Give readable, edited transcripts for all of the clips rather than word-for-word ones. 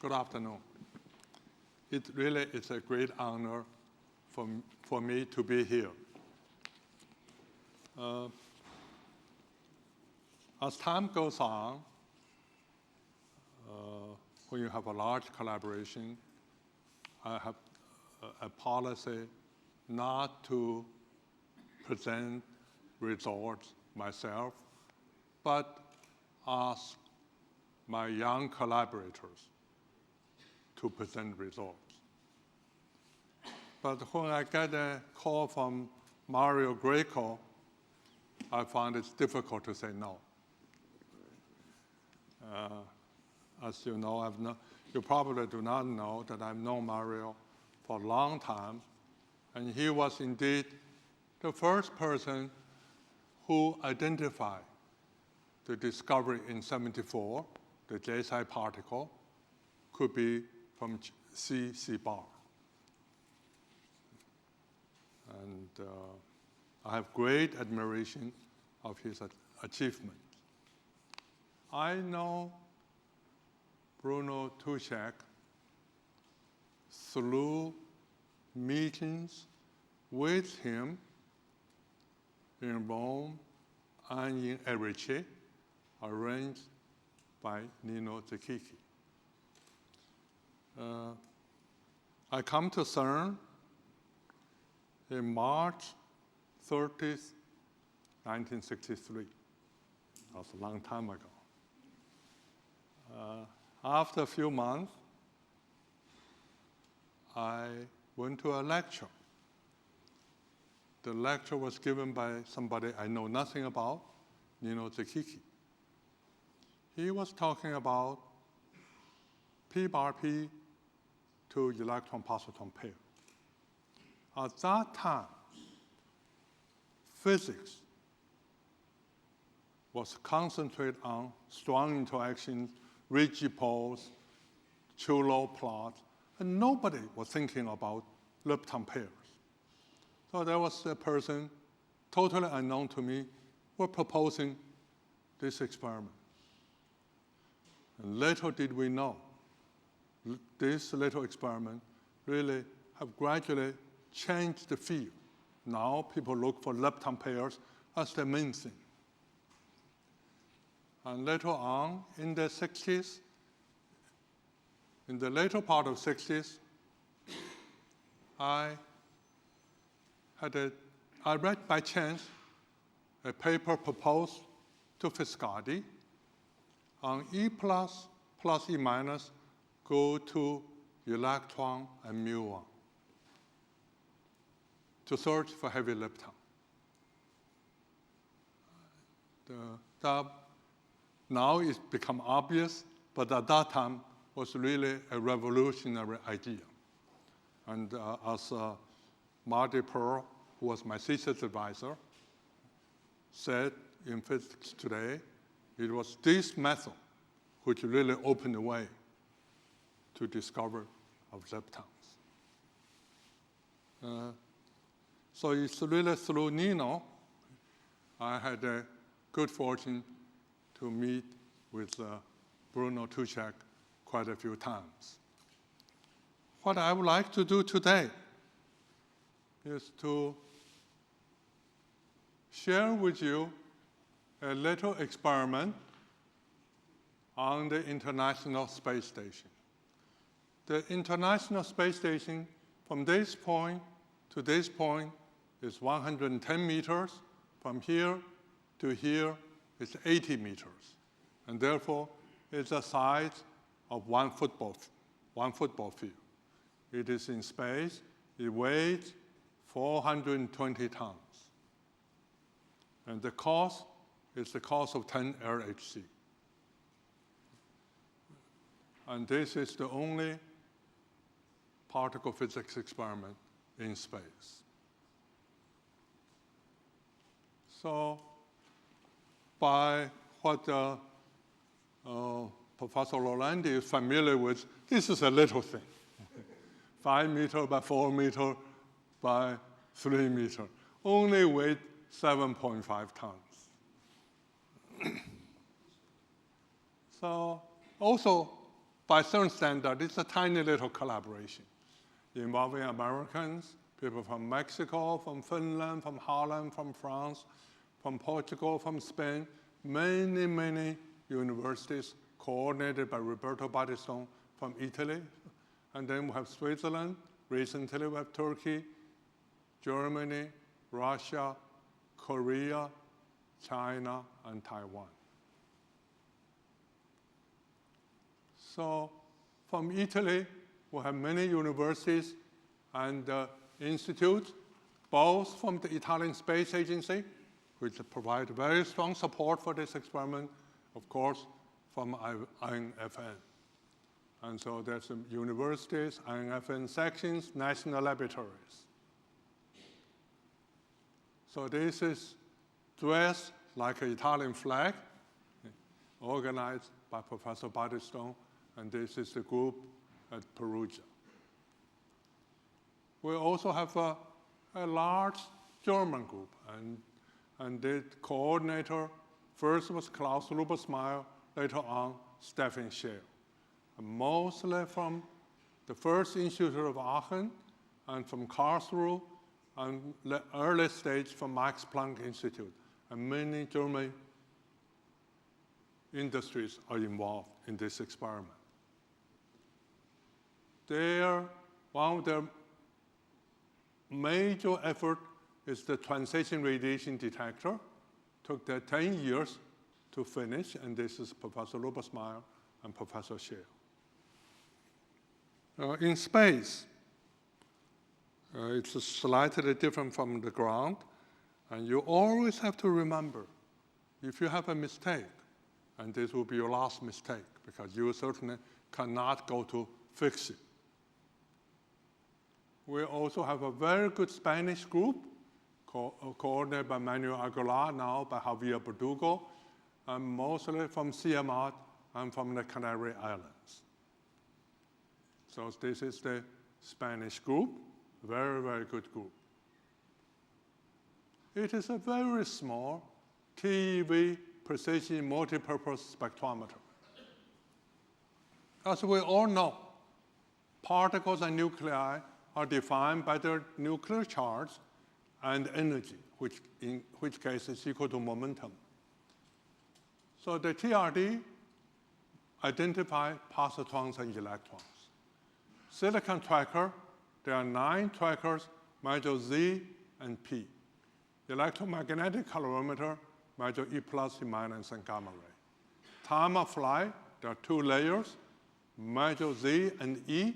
Good afternoon. It really is a great honor for me to be here. As time goes on, when you have a large collaboration, I have a policy not to present results myself, but ask my young collaborators to present results. But when I get a call from Mario Greco, I find it's difficult to say no. As you know, you probably do not know that I've known Mario for a long time, and he was indeed the first person who identified the discovery in '74, the J-psi particle, could be from C bar. And I have great admiration of his achievement. I know Bruno Touschek through meetings with him in Rome and in Erice, arranged by Nino Zecchicchi. I come to CERN in March 30th, 1963. That was a long time ago. After a few months, I went to a lecture. The lecture was given by somebody I know nothing about, Nino Zecchicchi. He was talking about P bar P to electron-positron pair. At that time, physics was concentrated on strong interactions, rigid poles, Chulo plots, and nobody was thinking about lepton pairs. So there was a person, totally unknown to me, were proposing this experiment. And little did we know, this little experiment really have gradually changed the field. Now people look for lepton pairs as the main thing. And later on in the 60s, in the later part of the 60s, I read by chance a paper proposed to Frascati on E plus E minus go to electron and muon to search for heavy lepton. Now it's become obvious, but at that time was really a revolutionary idea. And as Marty Pearl, who was my thesis advisor, said in Physics Today, it was this method which really opened the way to discover of leptons. So it's really through Nino, I had a good fortune to meet with Bruno Touschek quite a few times. What I would like to do today is to share with you a little experiment on the International Space Station. The International Space Station, from this point to this point, is 110 meters. From here to here is 80 meters. And therefore, it's the size of one football field. It is in space. It weighs 420 tons. And the cost is the cost of 10 LHC. And this is the only particle physics experiment in space. So by what Professor Rolandi is familiar with, this is a little thing. 5 meters by 4 meters by 3 meters. Only weight 7.5 tons. So also by certain standard, it's a tiny little collaboration involving Americans, people from Mexico, from Finland, from Holland, from France, from Portugal, from Spain, many, many universities coordinated by Roberto Battistone from Italy. And then we have Switzerland. Recently, we have Turkey, Germany, Russia, Korea, China, and Taiwan. So from Italy, we have many universities and institutes, both from the Italian Space Agency, which provide very strong support for this experiment, of course, from INFN. And so there's some universities, INFN sections, national laboratories. So this is dressed like an Italian flag, organized by Professor Battistone, and this is the group at Perugia. We also have a large German group, and the coordinator first was Klaus Rubersmeyer, later on Stefan Scheel, mostly from the first Institute of Aachen and from Karlsruhe, and the early stage from Max Planck Institute. And many German industries are involved in this experiment. One of their major effort is the transition radiation detector. Took them 10 years to finish, and this is Professor Rubersmeyer and Professor Scheel. In space, it's slightly different from the ground, and you always have to remember, if you have a mistake, and this will be your last mistake, because you certainly cannot go to fix it. We also have a very good Spanish group coordinated by Manuel Aguilar, now by Javier Verdugo, and mostly from CMR and from the Canary Islands. So this is the Spanish group, very, very good group. It is a very small TeV precision multipurpose spectrometer. As we all know, particles and nuclei are defined by their nuclear charge and energy, which in which case is equal to momentum. So the TRD identify positrons and electrons. Silicon tracker, there are 9 trackers, measure Z and P. Electromagnetic calorimeter, measure E+, E-, and gamma ray. Timer fly, there are 2 layers, measure Z and E.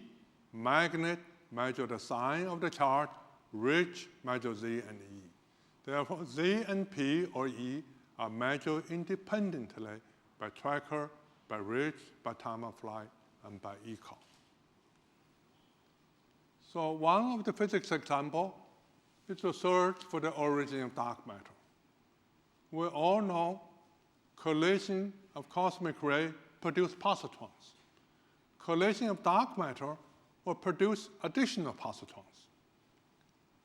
Magnet, measure the sign of the charge. Ridge, measure Z and E. Therefore, Z and P or E are measured independently by tracker, by ridge, by timer fly, and by ECOL. So one of the physics example is to search for the origin of dark matter. We all know collision of cosmic ray produce positrons. Collision of dark matter will produce additional positrons.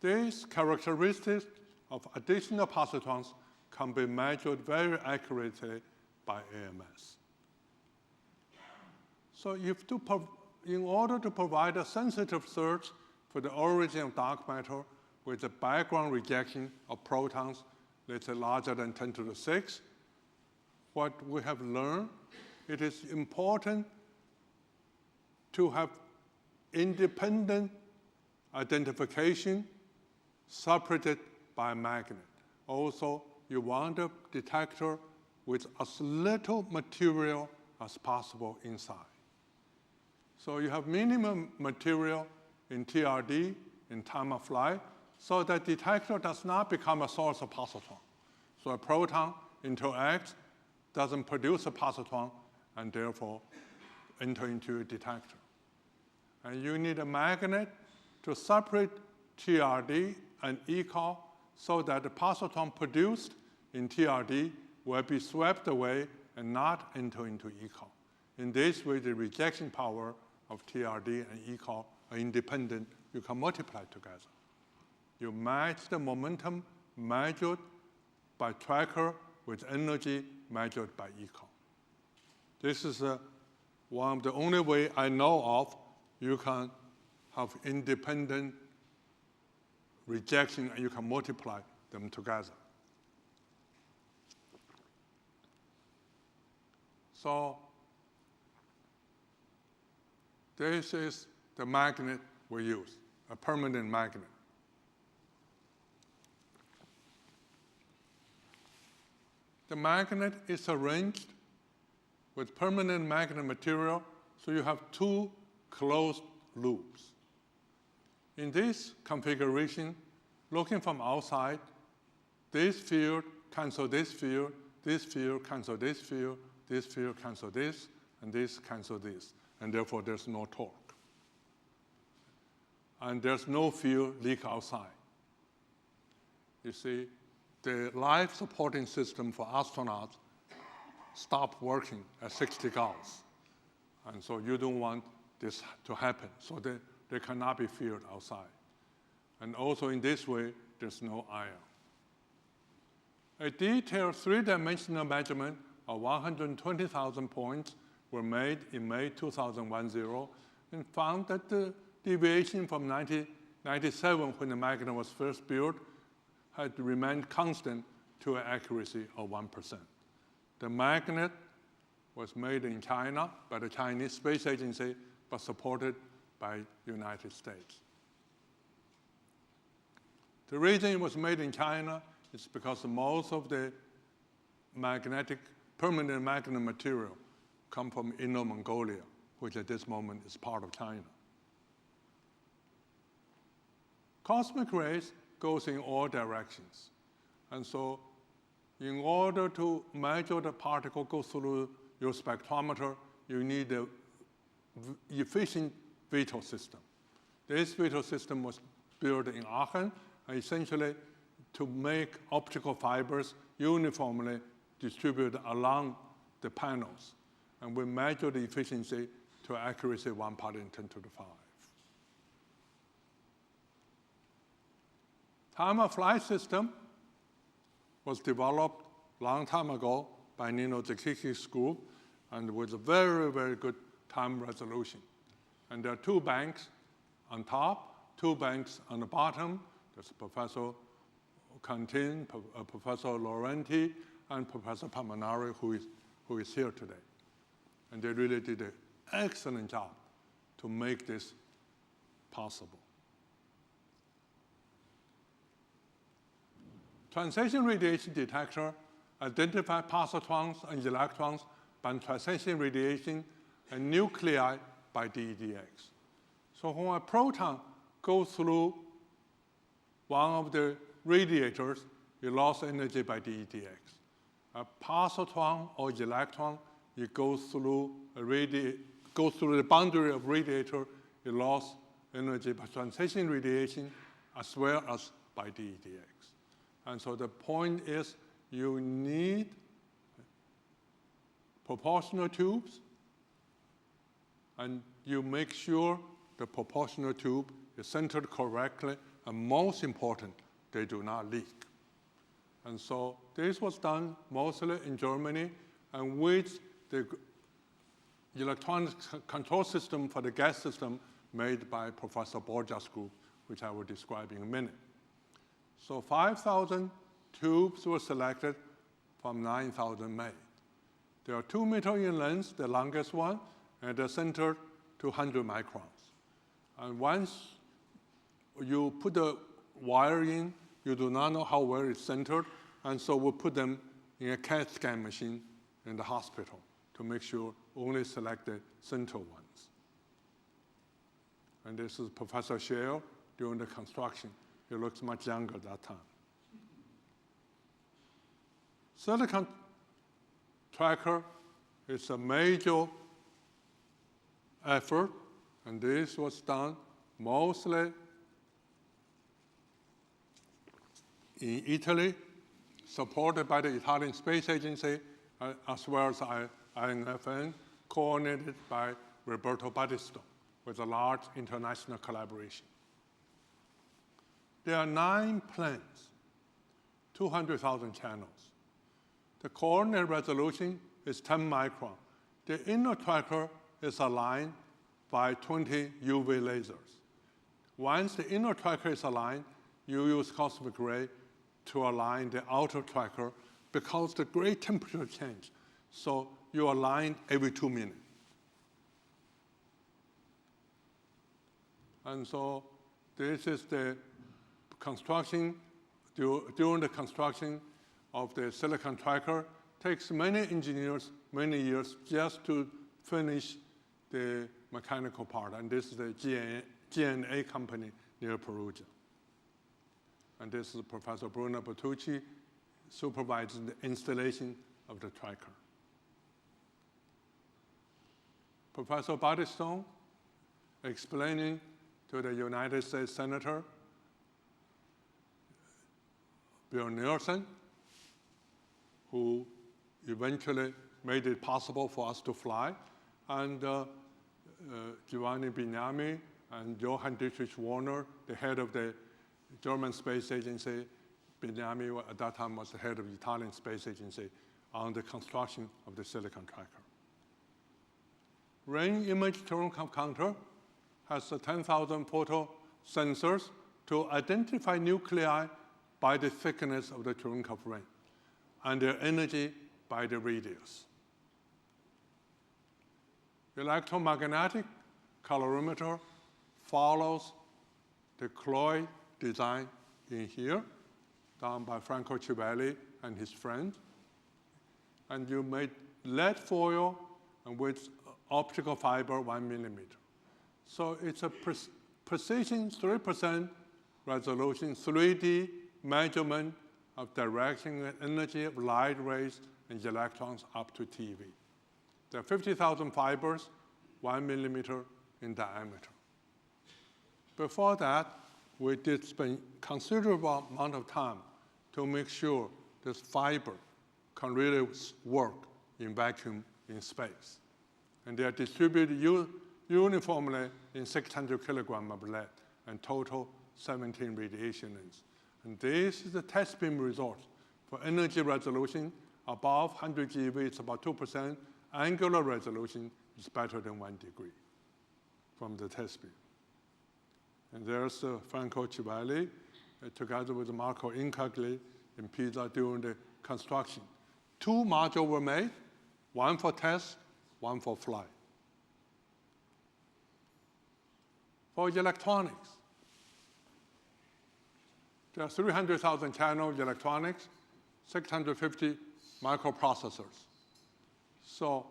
These characteristics of additional positrons can be measured very accurately by AMS. So in order to provide a sensitive search for the origin of dark matter with a background rejection of protons, let's say larger than 10 to the 6, what we have learned, it is important to have independent identification separated by a magnet. Also, you want a detector with as little material as possible inside. So you have minimum material in TRD, in time of flight, so that detector does not become a source of positron. So a proton interacts, doesn't produce a positron, and therefore enter into a detector. And you need a magnet to separate TRD and ECOL so that the positron produced in TRD will be swept away and not enter into ECOL. In this way, the rejection power of TRD and ECOL are independent. You can multiply together. You match the momentum measured by tracker with energy measured by ECOL. This is a one of the only way I know of you can have independent rejection and you can multiply them together. So this is the magnet we use, a permanent magnet. The magnet is arranged with permanent magnet material, so you have two closed loops. In this configuration, looking from outside, this field cancels this field cancels this field cancels this, and this cancels this, and therefore there's no torque. And there's no field leak outside. You see, the life supporting system for astronauts stopped working at 60 Gauss. And so you don't want this to happen. So there cannot be field outside. And also in this way, there's no ion. A detailed three-dimensional measurement of 120,000 points were made in May 2010 and found that the deviation from 1997, when the magnet was first built, had remained constant to an accuracy of 1%. The magnet was made in China by the Chinese Space Agency, but supported by the United States. The reason it was made in China is because most of the permanent magnet material come from Inner Mongolia, which at this moment is part of China. Cosmic rays goes in all directions. And so in order to measure the particle go through your spectrometer, you need an efficient veto system. This veto system was built in Aachen, essentially to make optical fibers uniformly distributed along the panels. And we measure the efficiency to accuracy 1 part in 10 to the 5. Time-of-flight system was developed a long time ago by Nino Zekiki's group, and with a very, very good time resolution. And there are two banks on top, two banks on the bottom. There's Professor Ting, Professor Laurenti, and Professor Pamanari, who is here today. And they really did an excellent job to make this possible. Transition radiation detector identify positrons and electrons by transition radiation and nuclei by DEDX. So when a proton goes through one of the radiators, it lost energy by DEDX. A positron or electron, it goes through the boundary of radiator, it lost energy by transition radiation as well as by DEDX. And so the point is you need proportional tubes, and you make sure the proportional tube is centered correctly, and most important, they do not leak. And so this was done mostly in Germany, and with the electronic control system for the gas system made by Professor Borja's group, which I will describe in a minute. So 5,000 tubes were selected from 9,000 made. They are 2 meters in length, the longest one, and they're centered to 100 microns. And once you put the wire in, you do not know how well it's centered, and so we'll put them in a CAT scan machine in the hospital to make sure only select the center ones. And this is Professor Shale during the construction. He looks much younger at that time. Silicon tracker is a major effort, and this was done mostly in Italy, supported by the Italian Space Agency, as well as INFN, coordinated by Roberto Battisto, with a large international collaboration. There are 9 planes, 200,000 channels. The coordinate resolution is 10 micron. The inner tracker is aligned by 20 UV lasers. Once the inner tracker is aligned, you use cosmic ray to align the outer tracker because the gray temperature change. So you align every 2 minutes. And so this is the construction. During the construction of the silicon tracker, takes many engineers many years just to finish the mechanical part. And this is the GNA company near Perugia. And this is Professor Bruno Touschek supervising the installation of the tracker. Professor Battistone explaining to the United States Senator Bill Nielsen, who eventually made it possible for us to fly, and Giovanni Bignami and Johann Dietrich Werner, the head of the German Space Agency. Bignami at that time was the head of the Italian Space Agency on the construction of the silicon tracker. Rain image Cherenkov counter has 10,000 photo sensors to identify nuclei by the thickness of the Cherenkov ring and their energy by the radius. Electromagnetic calorimeter follows the Cloyd design in here, done by Franco Civelli and his friend. And you made lead foil and with optical fiber 1 millimeter. So it's a precision 3% resolution 3D measurement of direction and energy of light rays and electrons up to TeV. There are 50,000 fibers, 1 millimeter in diameter. Before that, we did spend considerable amount of time to make sure this fiber can really work in vacuum in space. And they are distributed uniformly in 600 kilograms of lead and total 17 radiation lengths. And this is the test beam result for energy resolution above 100 GeV, it's about 2%. Angular resolution is better than 1 degree from the test beam. And there's Franco Civelli, together with Marco Incagli in Pisa during the construction. 2 modules were made, one for test, one for flight. For electronics, there are 300,000 channel electronics, 650 microprocessors. So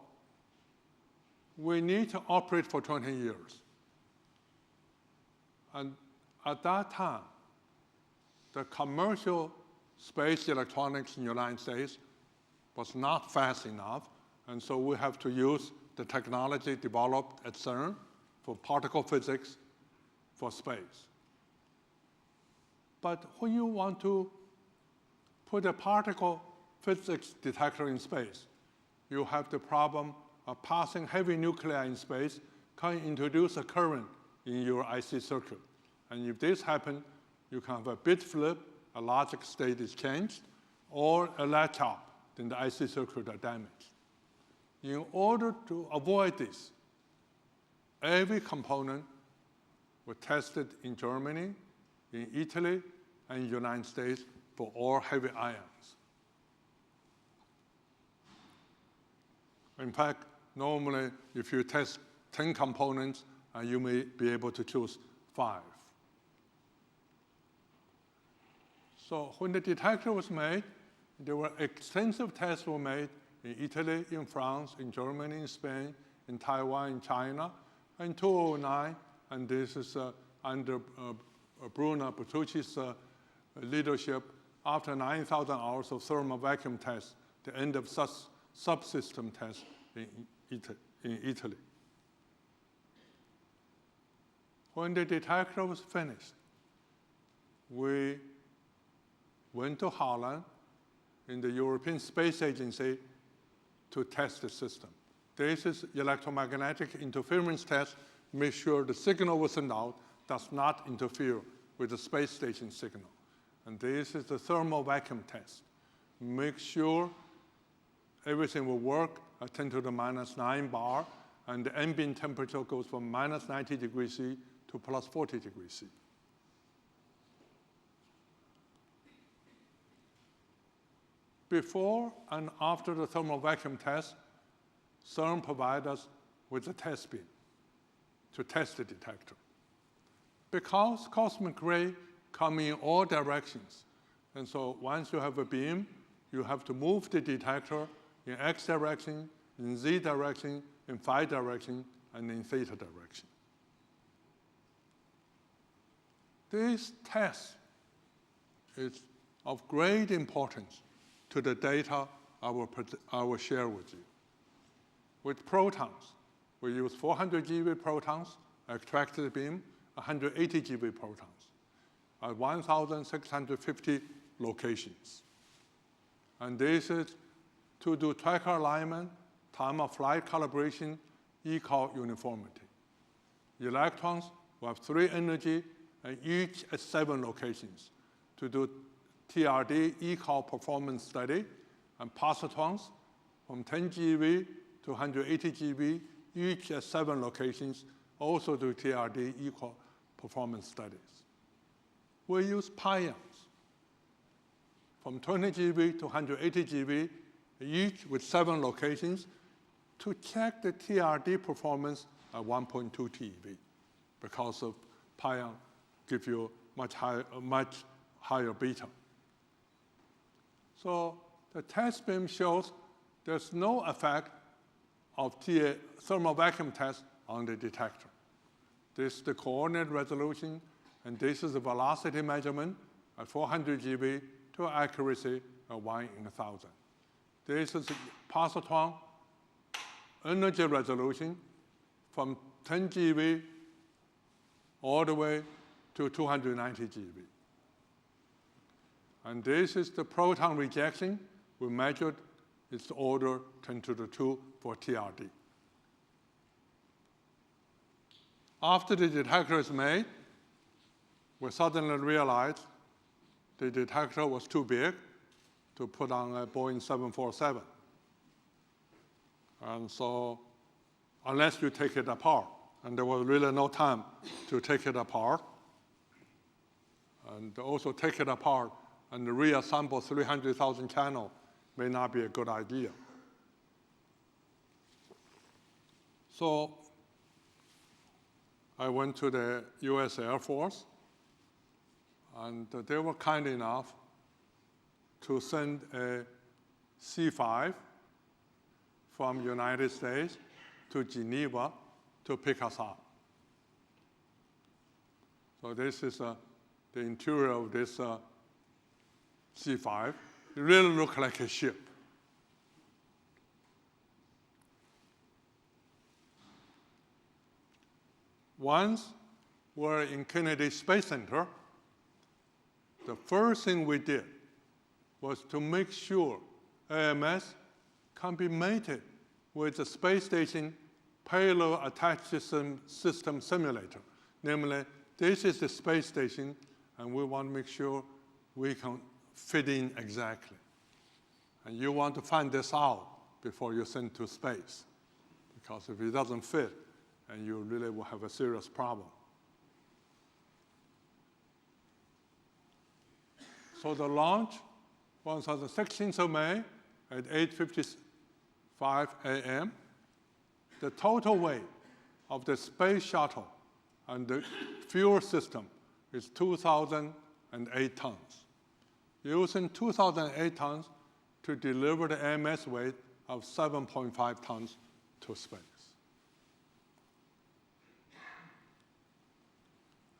we need to operate for 20 years. And at that time, the commercial space electronics in the United States was not fast enough, and so we have to use the technology developed at CERN for particle physics for space. But when you want to put a particle physics detector in space, you have the problem of passing heavy nuclei in space can introduce a current in your IC circuit. And if this happens, you can have a bit flip, a logic state is changed, or a latch up, then the IC circuit are damaged. In order to avoid this, every component was tested in Germany, in Italy, and the United States for all heavy ions. In fact, normally, if you test 10 components, you may be able to choose 5. So when the detector was made, there were extensive tests were made in Italy, in France, in Germany, in Spain, in Taiwan, in China. In 2009, and this is under Bruno Touschek's leadership, after 9,000 hours of thermal vacuum tests, the end of subsystem tests in Italy. When the detector was finished, we went to Holland in the European Space Agency to test the system. This is electromagnetic interference test, make sure the signal we send out does not interfere with the space station signal. And this is the thermal vacuum test. Make sure everything will work at 10⁻⁹ bar, and the ambient temperature goes from minus 90 degrees C to plus 40 degrees C. Before and after the thermal vacuum test, CERN provides us with a test beam to test the detector. Because cosmic rays come in all directions, and so once you have a beam, you have to move the detector in X direction, in Z direction, in phi direction, and in theta direction. This test is of great importance to the data I will share with you. With protons, we use 400 GeV protons, attracted beam, 180 GeV protons, at 1,650 locations. And this is to do tracker alignment, time of flight calibration, equal uniformity. Electrons will have 3 energy, and each at 7 locations to do TRD equal performance study, and positrons from 10 GeV to 180 GeV, each at 7 locations, also do TRD equal performance studies. We use pions from 20 GeV to 180 GeV, each with 7 locations, to check the TRD performance at 1.2 TeV, because of pion give you much higher beta. So the test beam shows there's no effect of thermal vacuum test on the detector. This is the coordinate resolution, and this is the velocity measurement at 400 GeV to accuracy of 1 in 1,000. This is positron energy resolution from 10 GeV all the way to 290 GeV. And this is the proton rejection. We measured its order 10 to the 2 for TRD. After the detector is made, we suddenly realized the detector was too big to put on a Boeing 747. And so, unless you take it apart, and there was really no time to take it apart, and also take it apart and reassemble 300,000 channels may not be a good idea. So I went to the US Air Force, and they were kind enough to send a C5 from United States to Geneva to pick us up. So this is the interior of this C5. It really looked like a ship. Once we're in Kennedy Space Center, the first thing we did was to make sure AMS can be mated with the space station payload attached system simulator. Namely, this is the space station, and we want to make sure we can fit in exactly. And you want to find this out before you send to space, because if it doesn't fit, and you really will have a serious problem. So the launch was on the 16th of May at 8:55 a.m. The total weight of the space shuttle and the fuel system is 2,008 tons. Using 2,008 tons to deliver the AMS weight of 7.5 tons to space.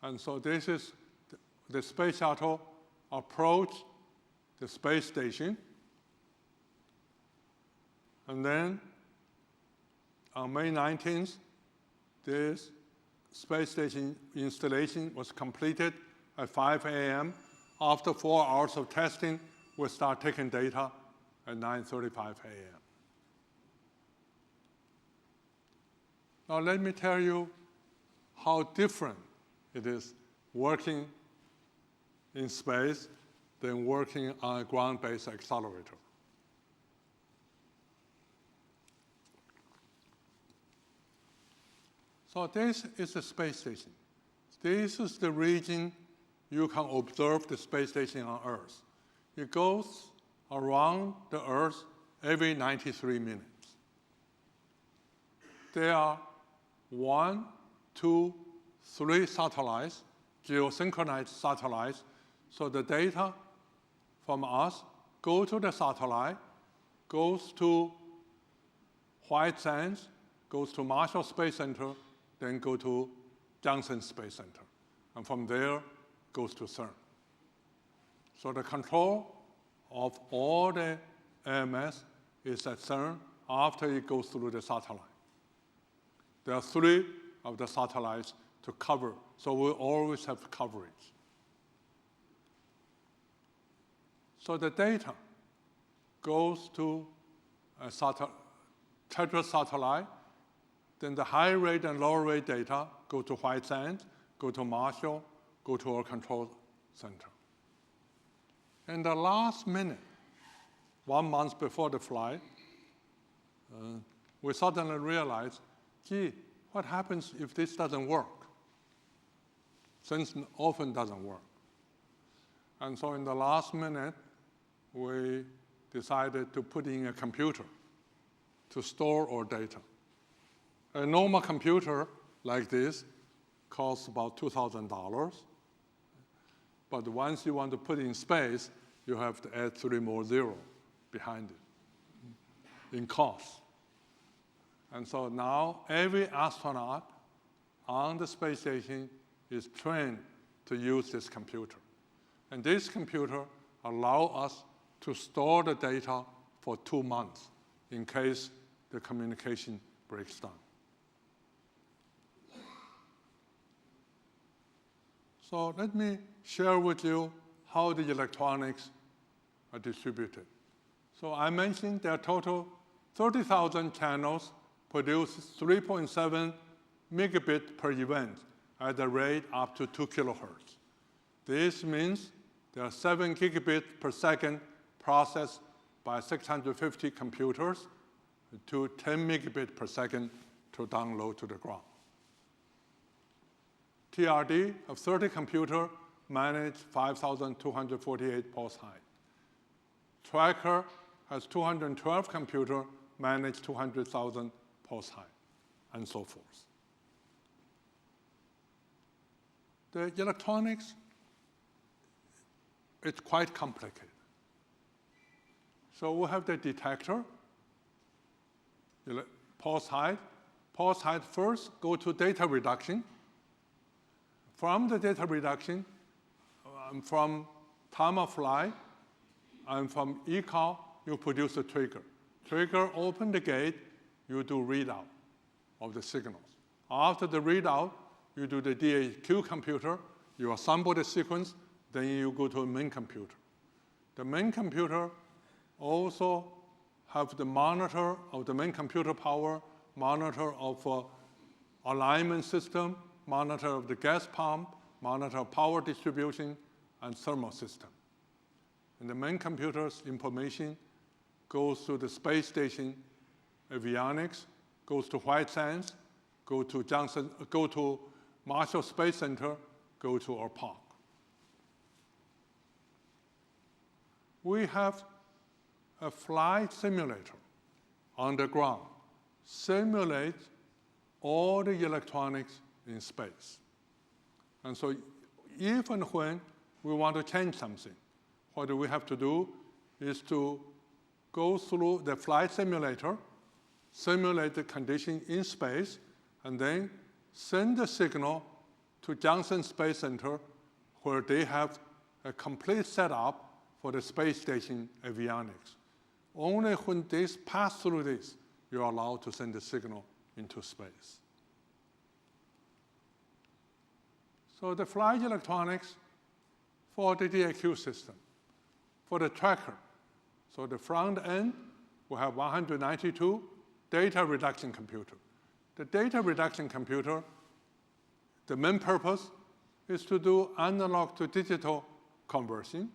And so this is the space shuttle approach the space station. And then on May 19th, this space station installation was completed at 5 a.m. After 4 hours of testing, we start taking data at 9:35 a.m. Now let me tell you how different it is working in space than working on a ground-based accelerator. So this is the space station. This is the region you can observe the space station on Earth. It goes around the Earth every 93 minutes. There are 1, 2, 3 satellites, geosynchronized satellites. So the data from us go to the satellite, goes to White Sands, goes to Marshall Space Center, then go to Johnson Space Center. And from there, goes to CERN. So the control of all the AMS is at CERN after it goes through the satellite. There are 3 of the satellites to cover, so we always have coverage. So the data goes to a tetra satellite, then the high rate and low rate data go to White Sands, go to Marshall, go to our control center. In the last minute, 1 month before the flight, we suddenly realized, gee, what happens if this doesn't work? Since often doesn't work. And so in the last minute, we decided to put in a computer to store our data. A normal computer like this costs about $2,000. But once you want to put it in space, you have to add 3 more zeros behind it in cost. And so now every astronaut on the space station is trained to use this computer. And this computer allows us to store the data for 2 months in case the communication breaks down. So let me share with you how the electronics are distributed. So I mentioned there are total 30,000 channels produce 3.7 megabit per event at a rate up to 2 kilohertz. This means there are 7 gigabits per second processed by 650 computers to 10 megabits per second to download to the ground. TRD of 30 computers manage 5,248 pulse height. Tracker has 212 computers manage 200,000 pulse height, and so forth. The electronics, it's quite complicated. So we have the detector, pulse height. Pulse height first go to data reduction. From the data reduction, from time of flight, and from eCall, you produce a trigger. Trigger open the gate, you do readout of the signals. After the readout, you do the DAQ computer, you assemble the sequence, then you go to a main computer. The main computer also have the monitor of the main computer power, monitor of alignment system, monitor of the gas pump, monitor of power distribution, and thermal system. And the main computer's information goes to the space station avionics, goes to White Sands, go to Marshall Space Center, go to our park. We have a flight simulator on the ground, simulate all the electronics in space. And so if and when we want to change something, what we have to do is to go through the flight simulator, simulate the condition in space, and then send the signal to Johnson Space Center, where they have a complete setup for the space station avionics. Only when this pass through this, you're allowed to send the signal into space. So the flight electronics for the DAQ system, for the tracker. So the front end, we have 192 data reduction computer. The data reduction computer, the main purpose is to do analog to digital conversion,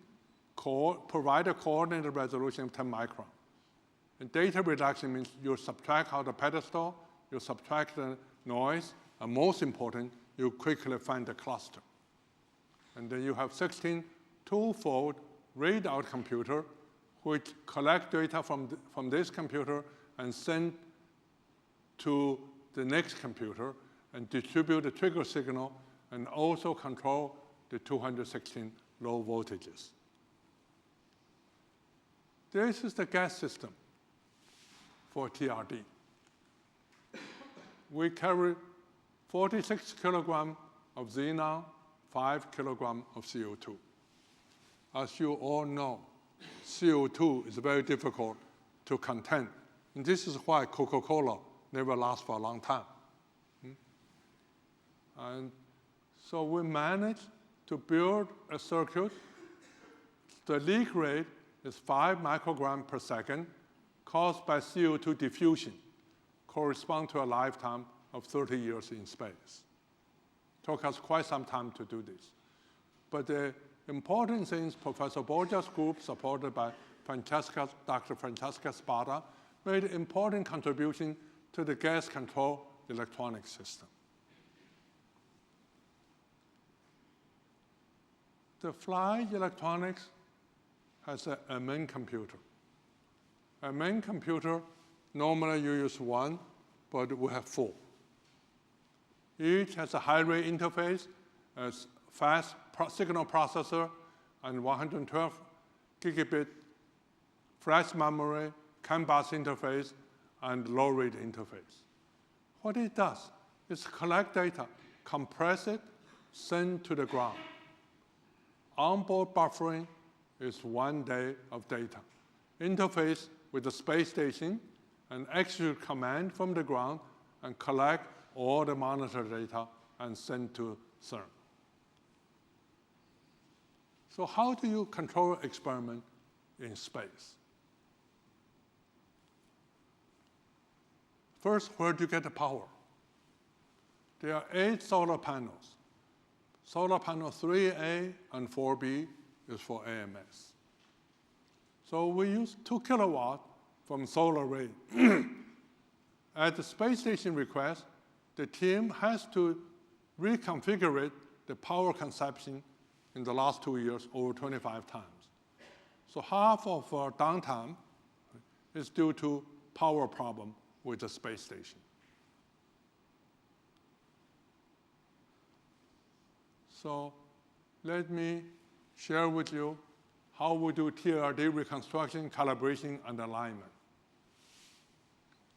provide a coordinated resolution of 10 micron. And data reduction means you subtract out the pedestal, you subtract the noise, and most important, you quickly find the cluster. And then you have 16 two-fold readout computer, which collect data from this computer and send to the next computer and distribute the trigger signal and also control the 216 low voltages. This is the gas system for TRD. We carry 46 kilograms of xenon, 5 kilograms of CO2. As you all know, CO2 is very difficult to contain. And this is why Coca-Cola never lasts for a long time. And so we managed to build a circuit. The leak rate is 5 micrograms per second caused by CO2 diffusion, correspond to a lifetime of 30 years in space. Took us quite some time to do this. But the important thing is Professor Borgia's group, supported by Dr. Francesca Spada, made important contribution to the gas control electronic system. The fly electronics has a main computer. A main computer, normally you use one, but we have 4. Each has a high-rate interface, a fast signal processor, and 112 gigabit flash memory, CAN bus interface, and low-rate interface. What it does is collect data, compress it, send to the ground. Onboard buffering is 1 day of data. Interface with the space station and execute command from the ground and collect all the monitor data and send to CERN. So how do you control experiment in space? First, where do you get the power? There are 8 solar panels. Solar panel 3A and 4B is for AMS. So we use 2 kilowatt from solar array. At the space station request, the team has to reconfigure the power consumption in the last 2 years over 25 times. So half of our downtime is due to power problem with the space station. So let me share with you how we do TRD reconstruction, calibration, and alignment.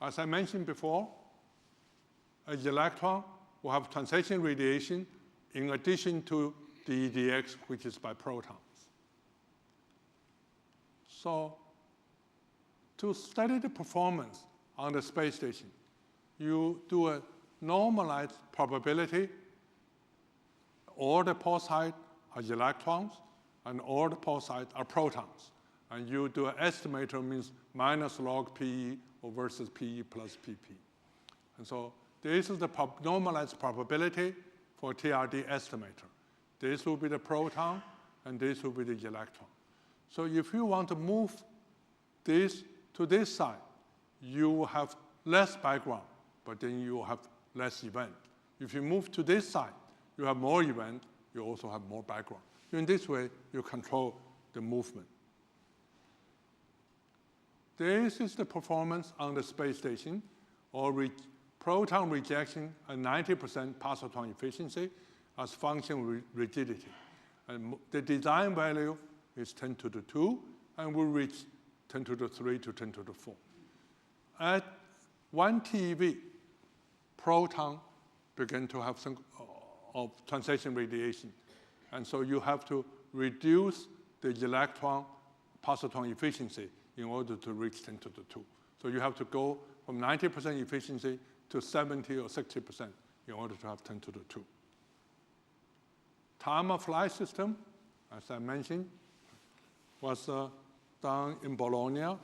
As I mentioned before, an electron will have transition radiation in addition to the EDX, which is by protons. So to study the performance on the space station, you do a normalized probability. All the pulse height are electrons, and all the pulse height are protons. And you do an estimator, means minus log PE or versus PE plus PP. And so this is the normalized probability for TRD estimator. This will be the proton, and this will be the electron. So if you want to move this to this side, you will have less background, but then you will have less event. If you move to this side, you have more event, you also have more background. In this way, you control the movement. This is the performance on the space station, or proton rejection at 90% positron efficiency as function rigidity. And the design value is 10 to the 2, and we reach 10 to the 3 to 10 to the 4. At 1 TeV, proton begin to have some of transition radiation. And so you have to reduce the electron positron efficiency in order to reach 10 to the 2. So you have to go from 90% efficiency to 70 or 60% in order to have 10 to the 2. Time of flight system, as I mentioned, was done in Bologna.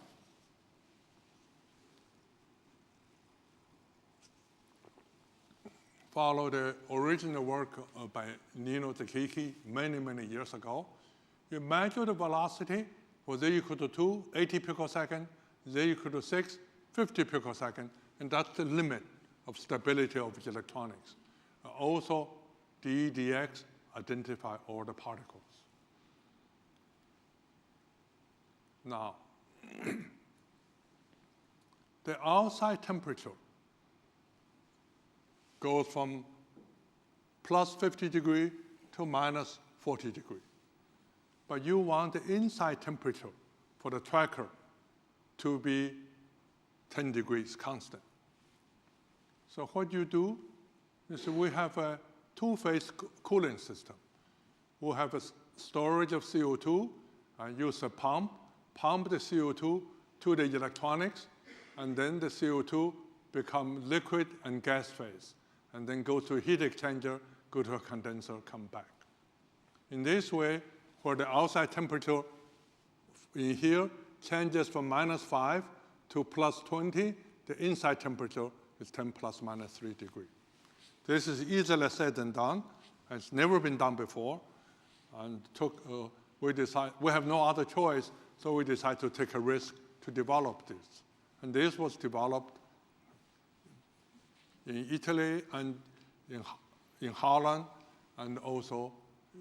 Follow the original work by Nino Takiki many, many years ago. You measure the velocity for z equal to 2, 80 picosecond, z equal to 6, 50 picosecond, and that's the limit of stability of electronics. also d dx identify all the particles. Now, the outside temperature goes from plus 50 degrees to minus 40 degrees. But you want the inside temperature for the tracker to be 10 degrees constant. So what you do is we have a two-phase cooling system. We have a storage of CO2 and use a pump the CO2 to the electronics, and then the CO2 become liquid and gas phase, and then go to a heat exchanger, go to a condenser, come back. In this way, where the outside temperature in here changes from -5 to +20, the inside temperature is 10 plus minus 3 degrees. This is easily said than done. It's never been done before. And we have no other choice, so we decided to take a risk to develop this. And this was developed in Italy and in Holland, and also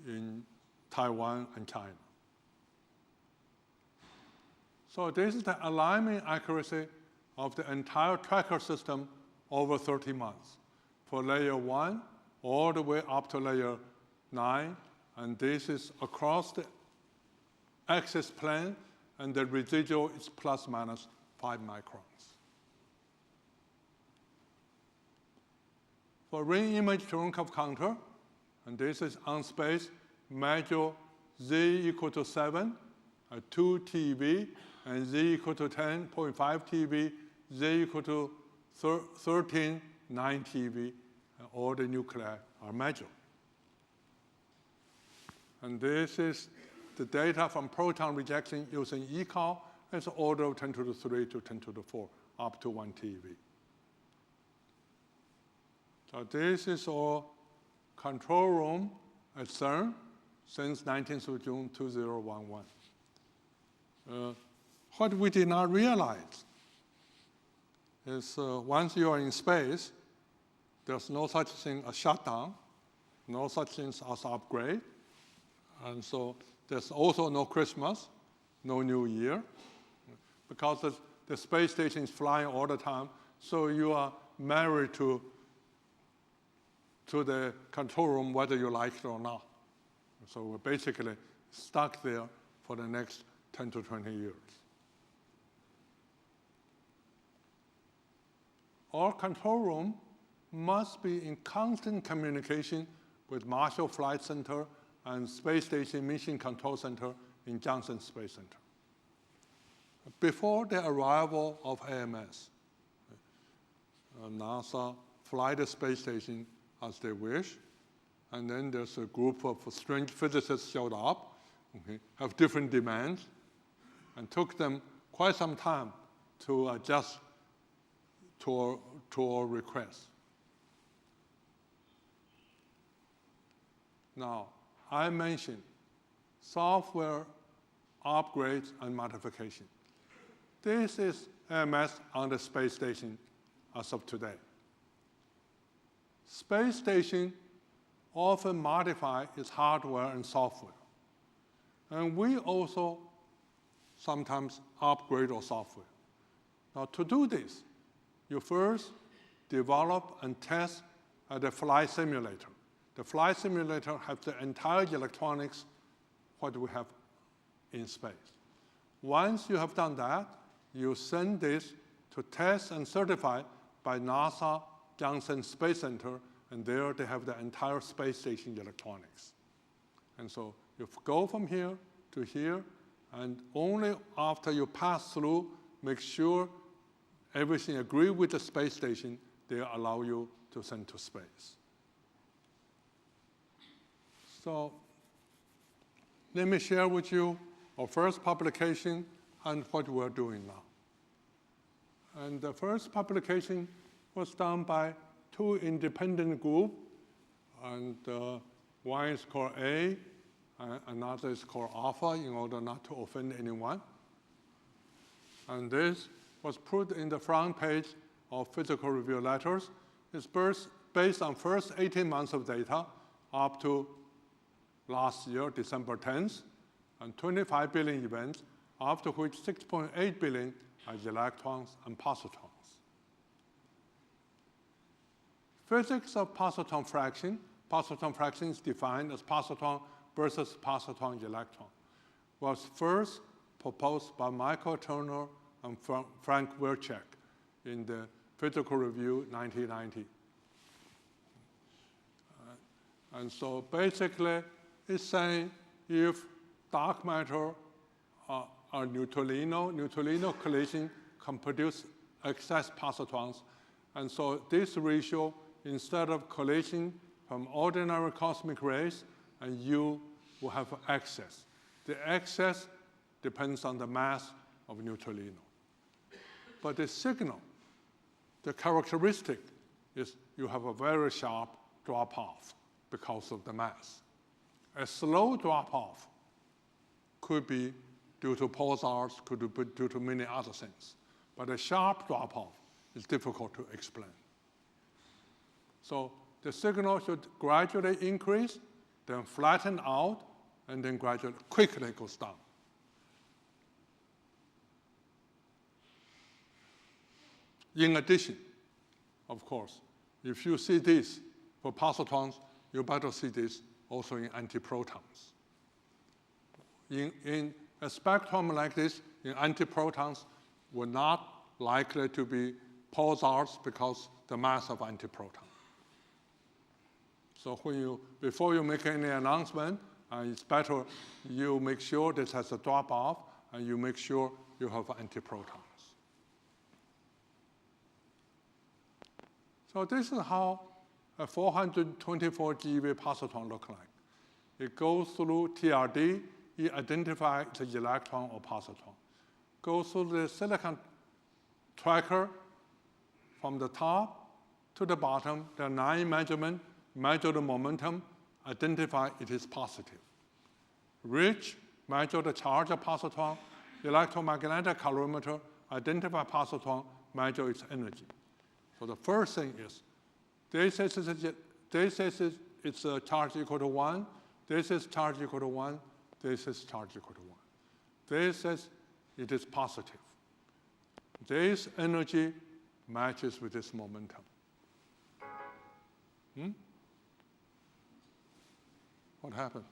in Taiwan and China. So this is the alignment accuracy of the entire tracker system over 30 months. For layer 1, all the way up to layer 9, and this is across the axis plane, and the residual is plus minus 5 microns. For ring image Cherenkov counter, and this is on space, measure z equal to 7, 2 TeV, and z equal to 10.5 TeV, z equal to 13, 9 TeV, and all the nuclei are measured. And this is the data from proton rejection using ECAL. It's order of 10 to the 3 to 10 to the 4, up to 1 TeV. So this is our control room at CERN since 19th of June 2011. What we did not realize is once you are in space, there's no such thing as shutdown, no such thing as upgrade. And so there's also no Christmas, no New Year, because the space station is flying all the time, so you are married to the control room whether you like it or not. So we're basically stuck there for the next 10 to 20 years. Our control room must be in constant communication with Marshall Flight Center and Space Station Mission Control Center in Johnson Space Center. Before the arrival of AMS, NASA fly the space station as they wish, and then there's a group of strange physicists showed up, have different demands, and took them quite some time to adjust to our requests. Now, I mentioned software upgrades and modification. This is AMS on the space station as of today. Space station often modify its hardware and software. And we also sometimes upgrade our software. Now, to do this, you first develop and test the flight simulator. The flight simulator has the entire electronics what we have in space. Once you have done that, you send this to test and certify by NASA Johnson Space Center, and there they have the entire space station electronics. And so you go from here to here, and only after you pass through, make sure everything agrees with the space station, they allow you to send to space. So let me share with you our first publication and what we're doing now. And the first publication was done by 2 independent groups, and one is called A, another is called Alpha, in order not to offend anyone. And this was put in the front page of Physical Review Letters. It's based on first 18 months of data up to last year, December 10th, and 25 billion events, after which 6.8 billion are electrons and positrons. Physics of positron fraction. Positron fraction is defined as positron versus positron electron. Was first proposed by Michael Turner and Frank Wilczek in the Physical Review 1990. And so basically, it's saying if dark matter are neutrino collision can produce excess positrons. And so this ratio, instead of collision from ordinary cosmic rays, and you will have excess. The excess depends on the mass of neutrino. But the signal, the characteristic is you have a very sharp drop-off because of the mass. A slow drop-off could be due to pulsars, could be due to many other things. But a sharp drop-off is difficult to explain. So the signal should gradually increase, then flatten out, and then gradually quickly goes down. In addition, of course, if you see this for positrons, you better see this also in antiprotons. In a spectrum like this, in antiprotons, we're not likely to be pulsars because the mass of antiproton. So before you make any announcement, it's better you make sure this has a drop-off, and you make sure you have antiprotons. So this is how a 424 GeV positron looks like. It goes through TRD, it identifies the electron or positron. Goes through the silicon tracker from the top to the bottom. There are 9 measurements, measure the momentum, identify it is positive. Rich, measure the charge of positron. Electromagnetic calorimeter, identify positron, measure its energy. So the first thing is, this is it's a charge equal to 1, this is charge equal to 1, this is charge equal to 1. This says it is positive. This energy matches with this momentum. What happened?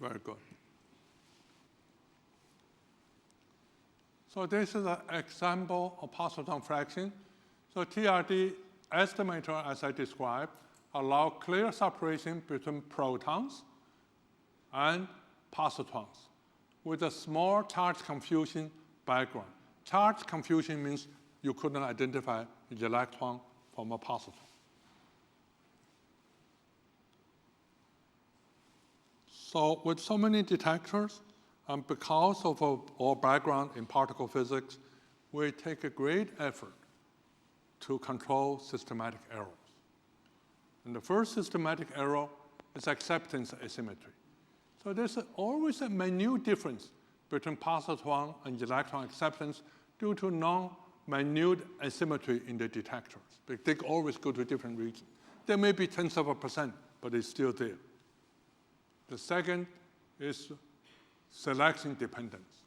Very good. So this is an example of positron fraction. So TRD estimator, as I described, allow clear separation between protons and positrons with a small charge confusion background. Charge confusion means you couldn't identify the electron from a positron. So with so many detectors, and because of our background in particle physics, we take a great effort to control systematic errors. And the first systematic error is acceptance asymmetry. So there's always a minute difference between positron and electron acceptance due to non-minute asymmetry in the detectors. They always go to different regions. There may be tenths of a %, but it's still there. The second is selection dependence.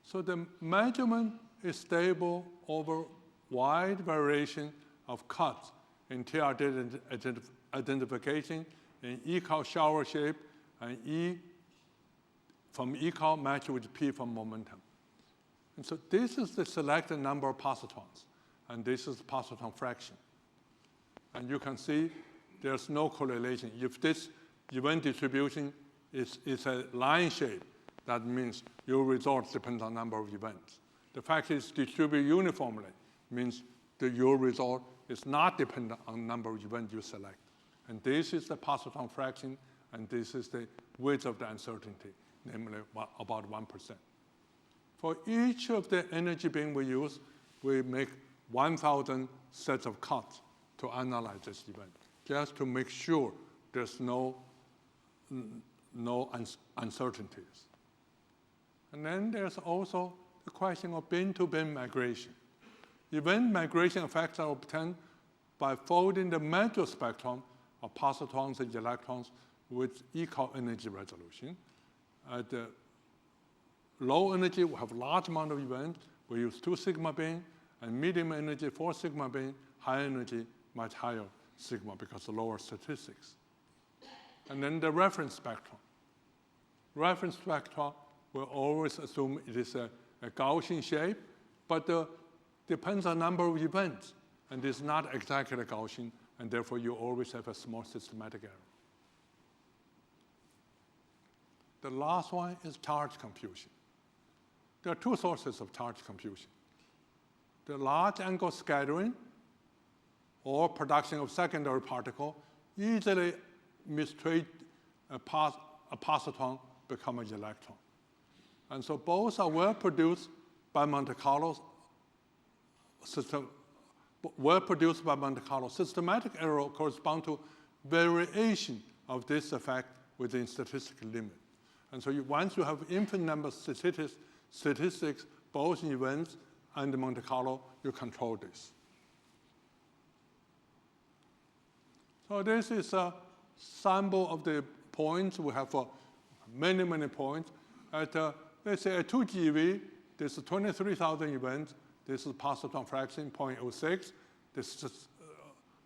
So the measurement is stable over wide variation of cuts in TRD identification, in ECAL shower shape, and E from ECAL match with P from momentum. And so this is the selected number of positrons, and this is positron fraction. And you can see there's no correlation. If this event distribution is a line shape, that means your results depend on number of events. The fact it's distributed uniformly means that your result is not dependent on number of events you select. And this is the positron fraction, and this is the width of the uncertainty, namely about 1%. For each of the energy beam we use, we make 1,000 sets of cuts to analyze this event, just to make sure there's no uncertainties. And then there's also the question of bin-to-bin migration. Event migration effects are obtained by folding the metal spectrum of positons and electrons with equal energy resolution. At the low energy, we have large amount of events. We use 2 sigma bin, and medium energy, 4 sigma bin, high energy, much higher sigma because of lower statistics. And then the reference spectrum. Reference spectra will always assume it is a Gaussian shape, but depends on number of events, and it's not exactly Gaussian, and therefore you always have a small systematic error. The last one is charge confusion. There are 2 sources of charge confusion. The large angle scattering or production of secondary particle easily mistreat a positon become an electron. And so both are well produced by Monte Carlo system. Systematic error correspond to variation of this effect within statistical limit. And so once you have infinite number statistics, both in events and Monte Carlo, you control this. So this is a sample of the points. We have many, many points. At, let's say, at 2 GeV, this is 23,000 events. This is positon fraction, 0.06. This is,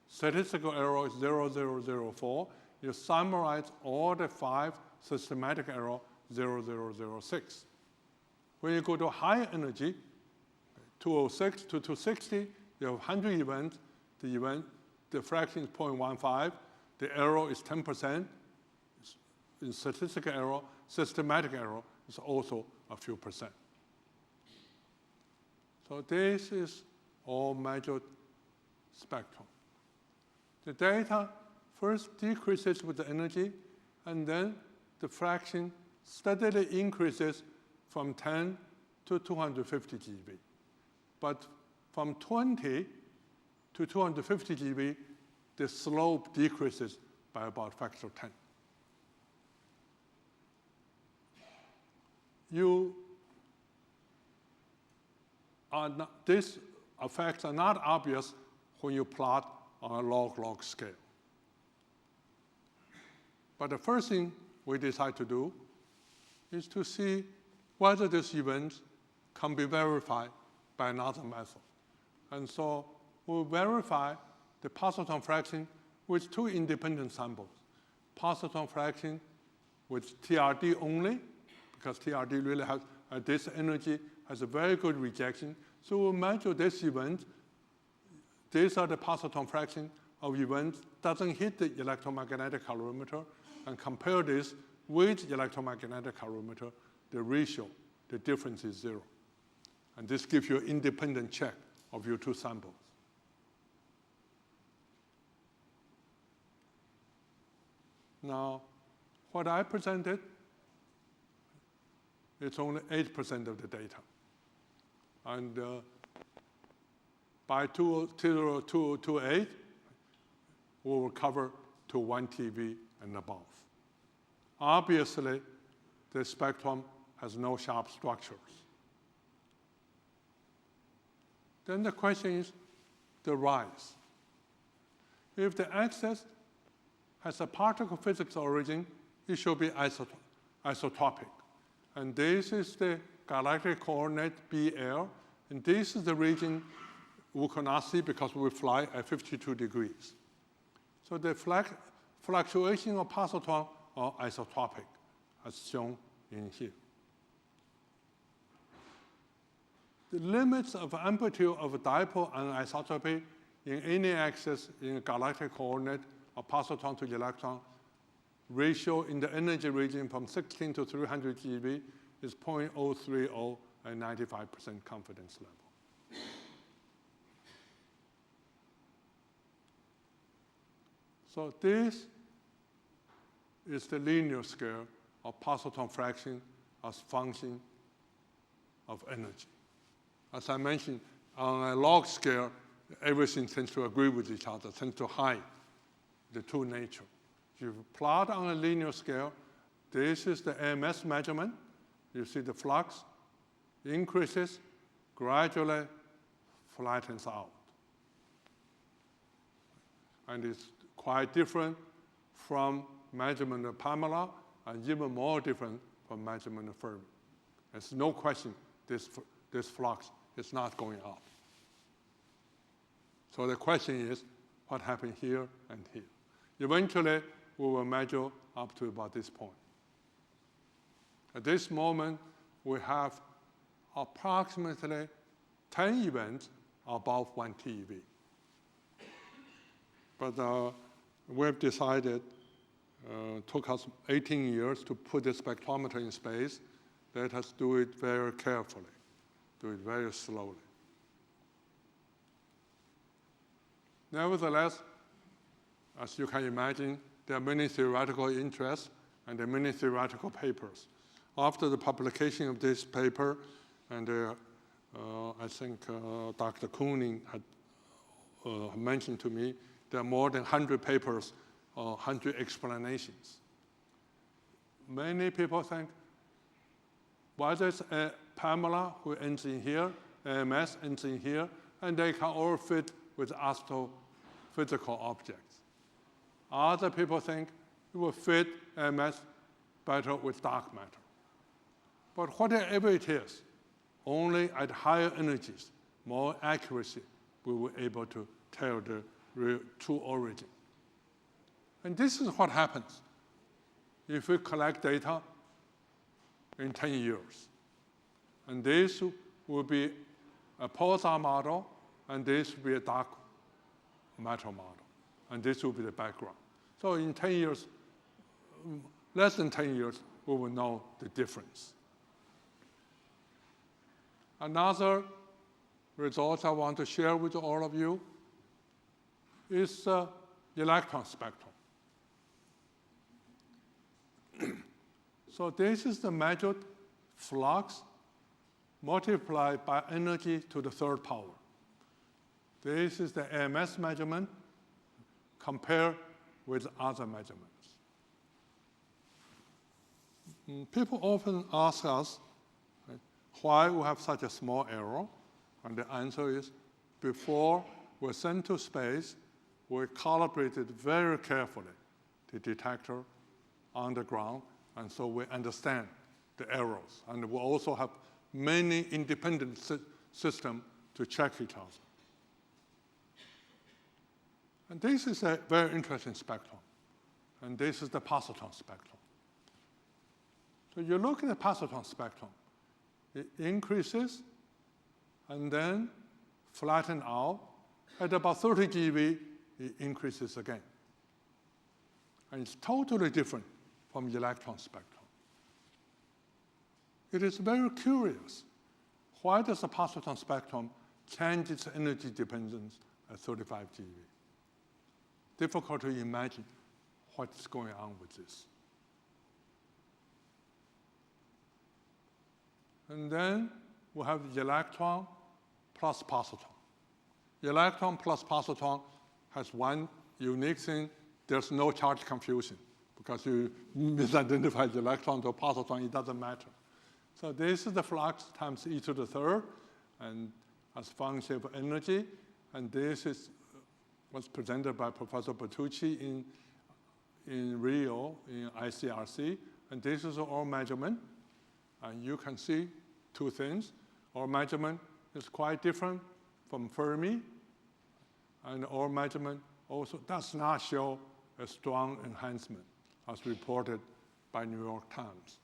statistical error is 0.0004. You summarize all the 5 systematic error, 0.0006. When you go to high energy, 206 to 260, you have 100 events. The fraction is 0.15. The error is 10%. In statistical error, systematic error is also a few percent. So this is all measured spectrum. The data first decreases with the energy, and then the fraction steadily increases from 10 to 250 GeV. But from 20 to 250 GeV, the slope decreases by about a factor of 10. These effects are not obvious when you plot on a log-log scale. But the first thing we decide to do is to see whether these events can be verified by another method. And so we'll verify the positon fraction with 2 independent samples. Positon fraction with TRD only, because TRD really has, this energy has a very good rejection. So we'll measure this event. These are the positon fraction of events doesn't hit the electromagnetic calorimeter, and compare this with electromagnetic calorimeter. The ratio, the difference is 0. And this gives you an independent check of your 2 samples. Now, what I presented, it's only 8% of the data. And by 2028, we will cover to 1 TeV and above. Obviously, the spectrum has no sharp structures. Then the question is the rise. If the axis has a particle physics origin, it should be isotopic. And this is the galactic coordinate BL, and this is the region we cannot see because we fly at 52 degrees. So the fluctuation of positon are isotopic, as shown in here. The limits of amplitude of a dipole anisotropy in any axis in a galactic coordinate of positon to electron ratio in the energy region from 16 to 300 GeV is 0.030 at 95% confidence level. So this is the linear scale of positon fraction as function of energy. As I mentioned, on a log scale, everything tends to agree with each other, tends to hide the 2 nature. If you plot on a linear scale, this is the AMS measurement, you see the flux increases, gradually flattens out. And it's quite different from measurement of Pamela, and even more different from measurement of Fermi. There's no question this flux is not going up. So the question is, what happened here and here? Eventually, we will measure up to about this point. At this moment, we have approximately 10 events above 1 TeV. But we've decided, took us 18 years to put the spectrometer in space. Let us do it very carefully, do it very slowly. Nevertheless, as you can imagine, there are many theoretical interests and there are many theoretical papers. After the publication of this paper, and I think Dr. Kooning had mentioned to me, there are more than 100 papers, 100 explanations. Many people think, why there's a Pamela who ends in here, AMS ends in here, and they can all fit with astrophysical objects. Other people think it will fit AMS better with dark matter. But whatever it is, only at higher energies, more accuracy, we were able to tell the true origin. And this is what happens if we collect data in 10 years. And this will be a pulsar model, and this will be a dark matter model. And this will be the background. So in 10 years, less than 10 years, we will know the difference. Another result I want to share with all of you is the electron spectrum. So this is the measured flux multiplied by energy to the third power. This is the AMS measurement compared with other measurements. People often ask us why we have such a small error, and the answer is before we sent to space, we calibrated very carefully the detector on the ground, and so we understand the errors. And we also have many independent systems to check each other. And this is a very interesting spectrum. And this is the positron spectrum. So you look at the positron spectrum. It increases and then flattens out. At about 30 GeV, it increases again. And it's totally different from the electron spectrum. It is very curious. Why does the positron spectrum change its energy dependence at 35 GeV? Difficult to imagine what's going on with this. And then we have the electron plus positron. The electron plus positron has one unique thing. There's no charge confusion. Because you misidentify the electron to positron, it doesn't matter. So this is the flux times e to the third, and as a function of energy. And this was presented by Professor Bertucci in Rio, in ICRC. And this is our measurement. And you can see two things. Our measurement is quite different from Fermi. And our measurement also does not show a strong enhancement, as reported by New York Times.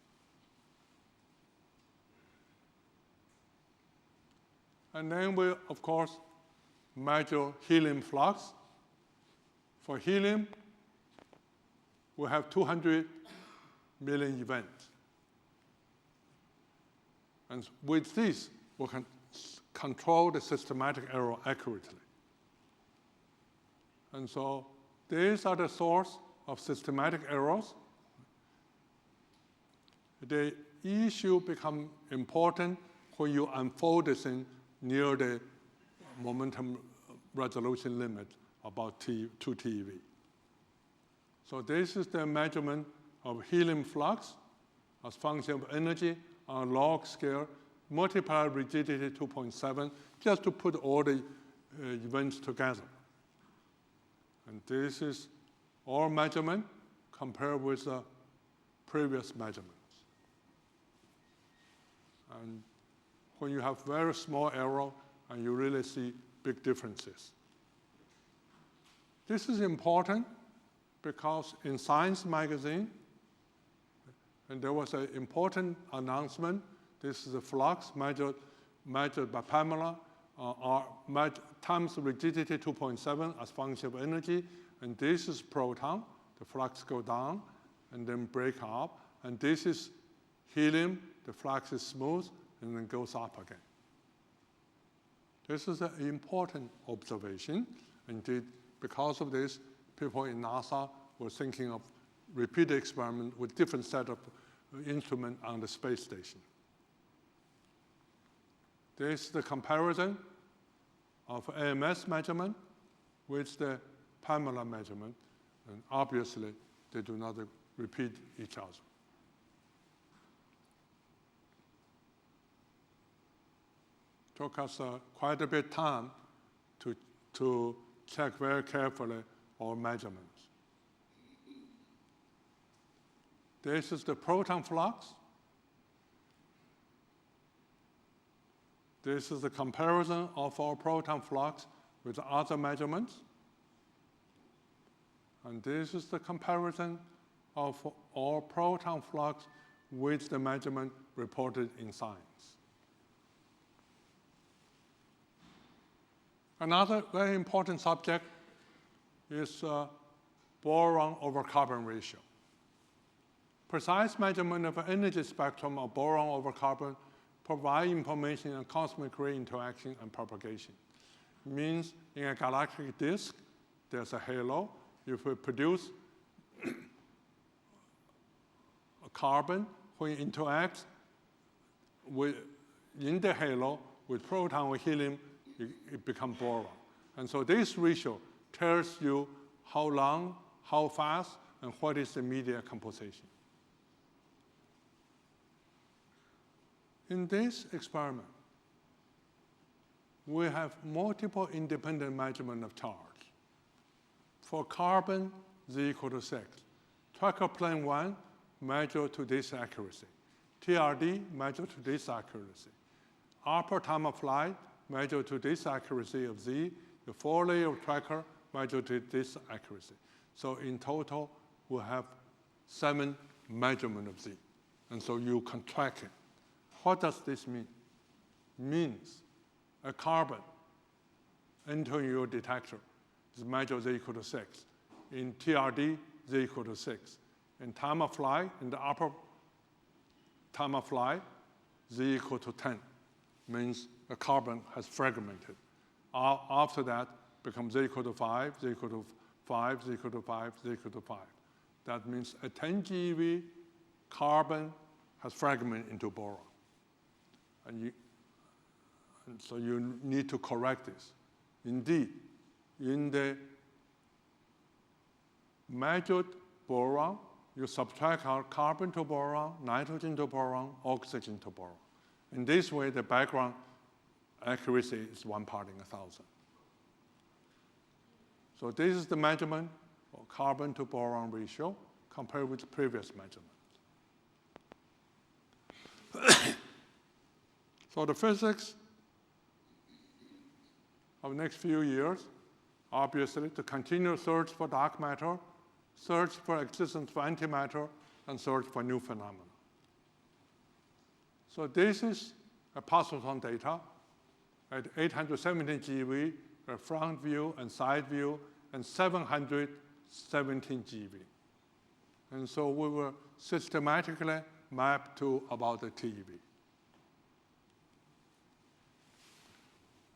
And then we, of course, measure helium flux. For helium, we have 200 million events. And with this, we can control the systematic error accurately. And so these are the source of systematic errors. The issue becomes important when you unfold this in near the momentum resolution limit, about 2 TeV. So this is the measurement of helium flux as function of energy on a log scale, multiply rigidity 2.7, just to put all the events together. And this is our measurement compared with the previous measurements. And when you have very small error, and you really see big differences. This is important because in Science magazine, and there was an important announcement. This is the flux measured by Pamela, times rigidity 2.7 as function of energy. And this is proton. The flux go down and then break up. And this is helium. The flux is smooth and then goes up again. This is an important observation. Indeed, because of this, people in NASA were thinking of repeat experiment with different set of instruments on the space station. This is the comparison of AMS measurement with the Pamela measurement. And obviously, they do not repeat each other. Took us quite a bit of time to check very carefully our measurements. This is the proton flux. This is the comparison of our proton flux with other measurements. And this is the comparison of our proton flux with the measurement reported in Science. Another very important subject is boron over carbon ratio. Precise measurement of energy spectrum of boron over carbon provide information on cosmic ray interaction and propagation. It means in a galactic disk, there's a halo. If we produce a carbon, when it interacts in the halo with proton or helium, it becomes boron. And so this ratio tells you how long, how fast, and what is the media composition. In this experiment, we have multiple independent measurement of charge. For carbon, Z equal to 6. Tracker plane 1 measure to this accuracy. TRD measure to this accuracy. Upper time of flight measure to this accuracy of Z. The 4-layer tracker measure to this accuracy. So in total, we have 7 measurements of Z. And so you can track it. What does this mean? It means a carbon entering your detector is measured Z equal to 6. In TRD, Z equal to 6. In time of flight, in the upper time of flight, Z equal to 10. Means a carbon has fragmented. After that, becomes Z equal to 5, Z equal to 5, Z equal to 5, Z equal to 5. That means a 10 GeV carbon has fragmented into boron. And so you need to correct this. Indeed, in the measured boron, you subtract out carbon to boron, nitrogen to boron, oxygen to boron. In this way, the background accuracy is 1 part in 1,000. So this is the measurement of carbon to boron ratio compared with the previous measurement. So the physics of the next few years, obviously, to continue search for dark matter, search for existence for antimatter, and search for new phenomena. So this is a positron data at 817 GeV, a front view and side view, and 717 GeV. And so we will systematically map to about the TeV.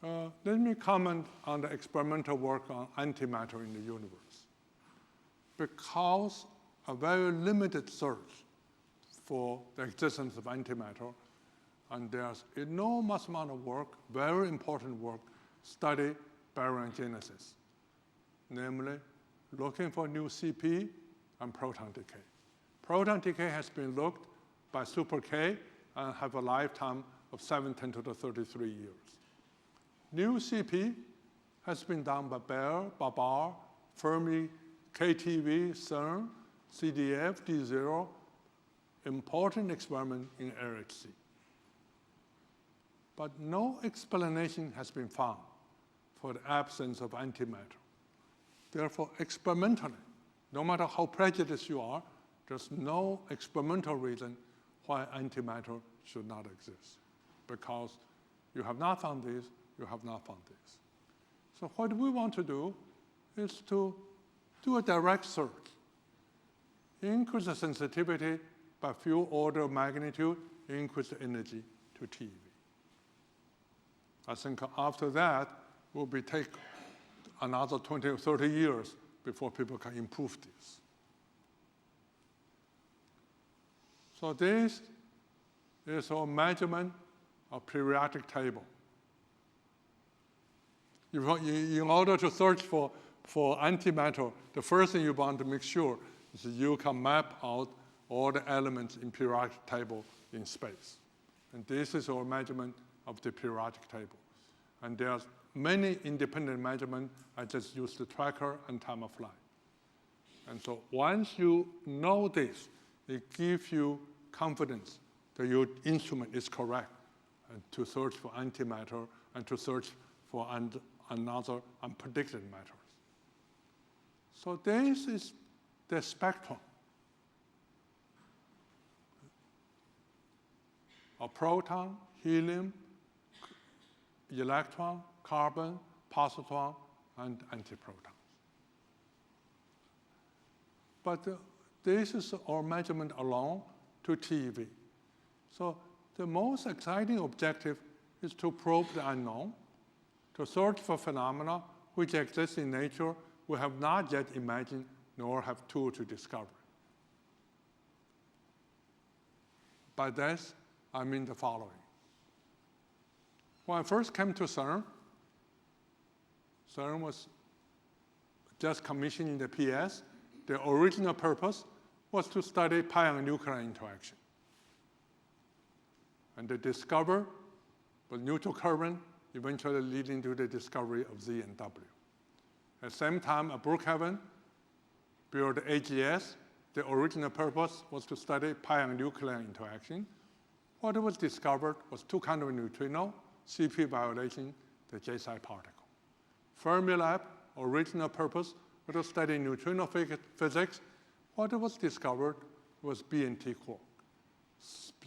Let me comment on the experimental work on antimatter in the universe. Because a very limited search for the existence of antimatter, and there's enormous amount of work, very important work, study baryogenesis, namely looking for new CP and proton decay. Proton decay has been looked by Super K and have a lifetime of 7×10 to the 33 years. New CP has been done by Baer, Babar, Fermi, KTV, CERN, CDF, D0, important experiment in LHC. But no explanation has been found for the absence of antimatter. Therefore, experimentally, no matter how prejudiced you are, there's no experimental reason why antimatter should not exist. Because you have not found this, you have not found this. So what we want to do is to do a direct search. Increase the sensitivity by a few order of magnitude, increase the energy to TeV. I think after that, will be take another 20 or 30 years before people can improve this. So this is our measurement of periodic table. In order to search for antimatter, the first thing you want to make sure is that you can map out all the elements in periodic table in space. And this is our measurement of the periodic table. And there's many independent measurements. I just use the tracker and time of flight. And so once you know this, it gives you confidence that your instrument is correct and to search for antimatter and to search for another unpredicted matters. So this is the spectrum. A proton, helium, electron, carbon, positron, and antiprotons. But this is our measurement alone to TeV. So the most exciting objective is to probe the unknown, to search for phenomena which exist in nature we have not yet imagined nor have tools to discover. By this, I mean the following. When I first came to CERN, CERN was just commissioning the PS. The original purpose was to study pion nuclear interaction. And they discovered the neutral current, eventually leading to the discovery of Z and W. At the same time, at Brookhaven, built AGS. The original purpose was to study pion nuclear interaction. What was discovered was two kinds of neutrino, CP violation, the J-psi particle. Fermilab, original purpose was to study neutrino physics. What was discovered was B and T quark.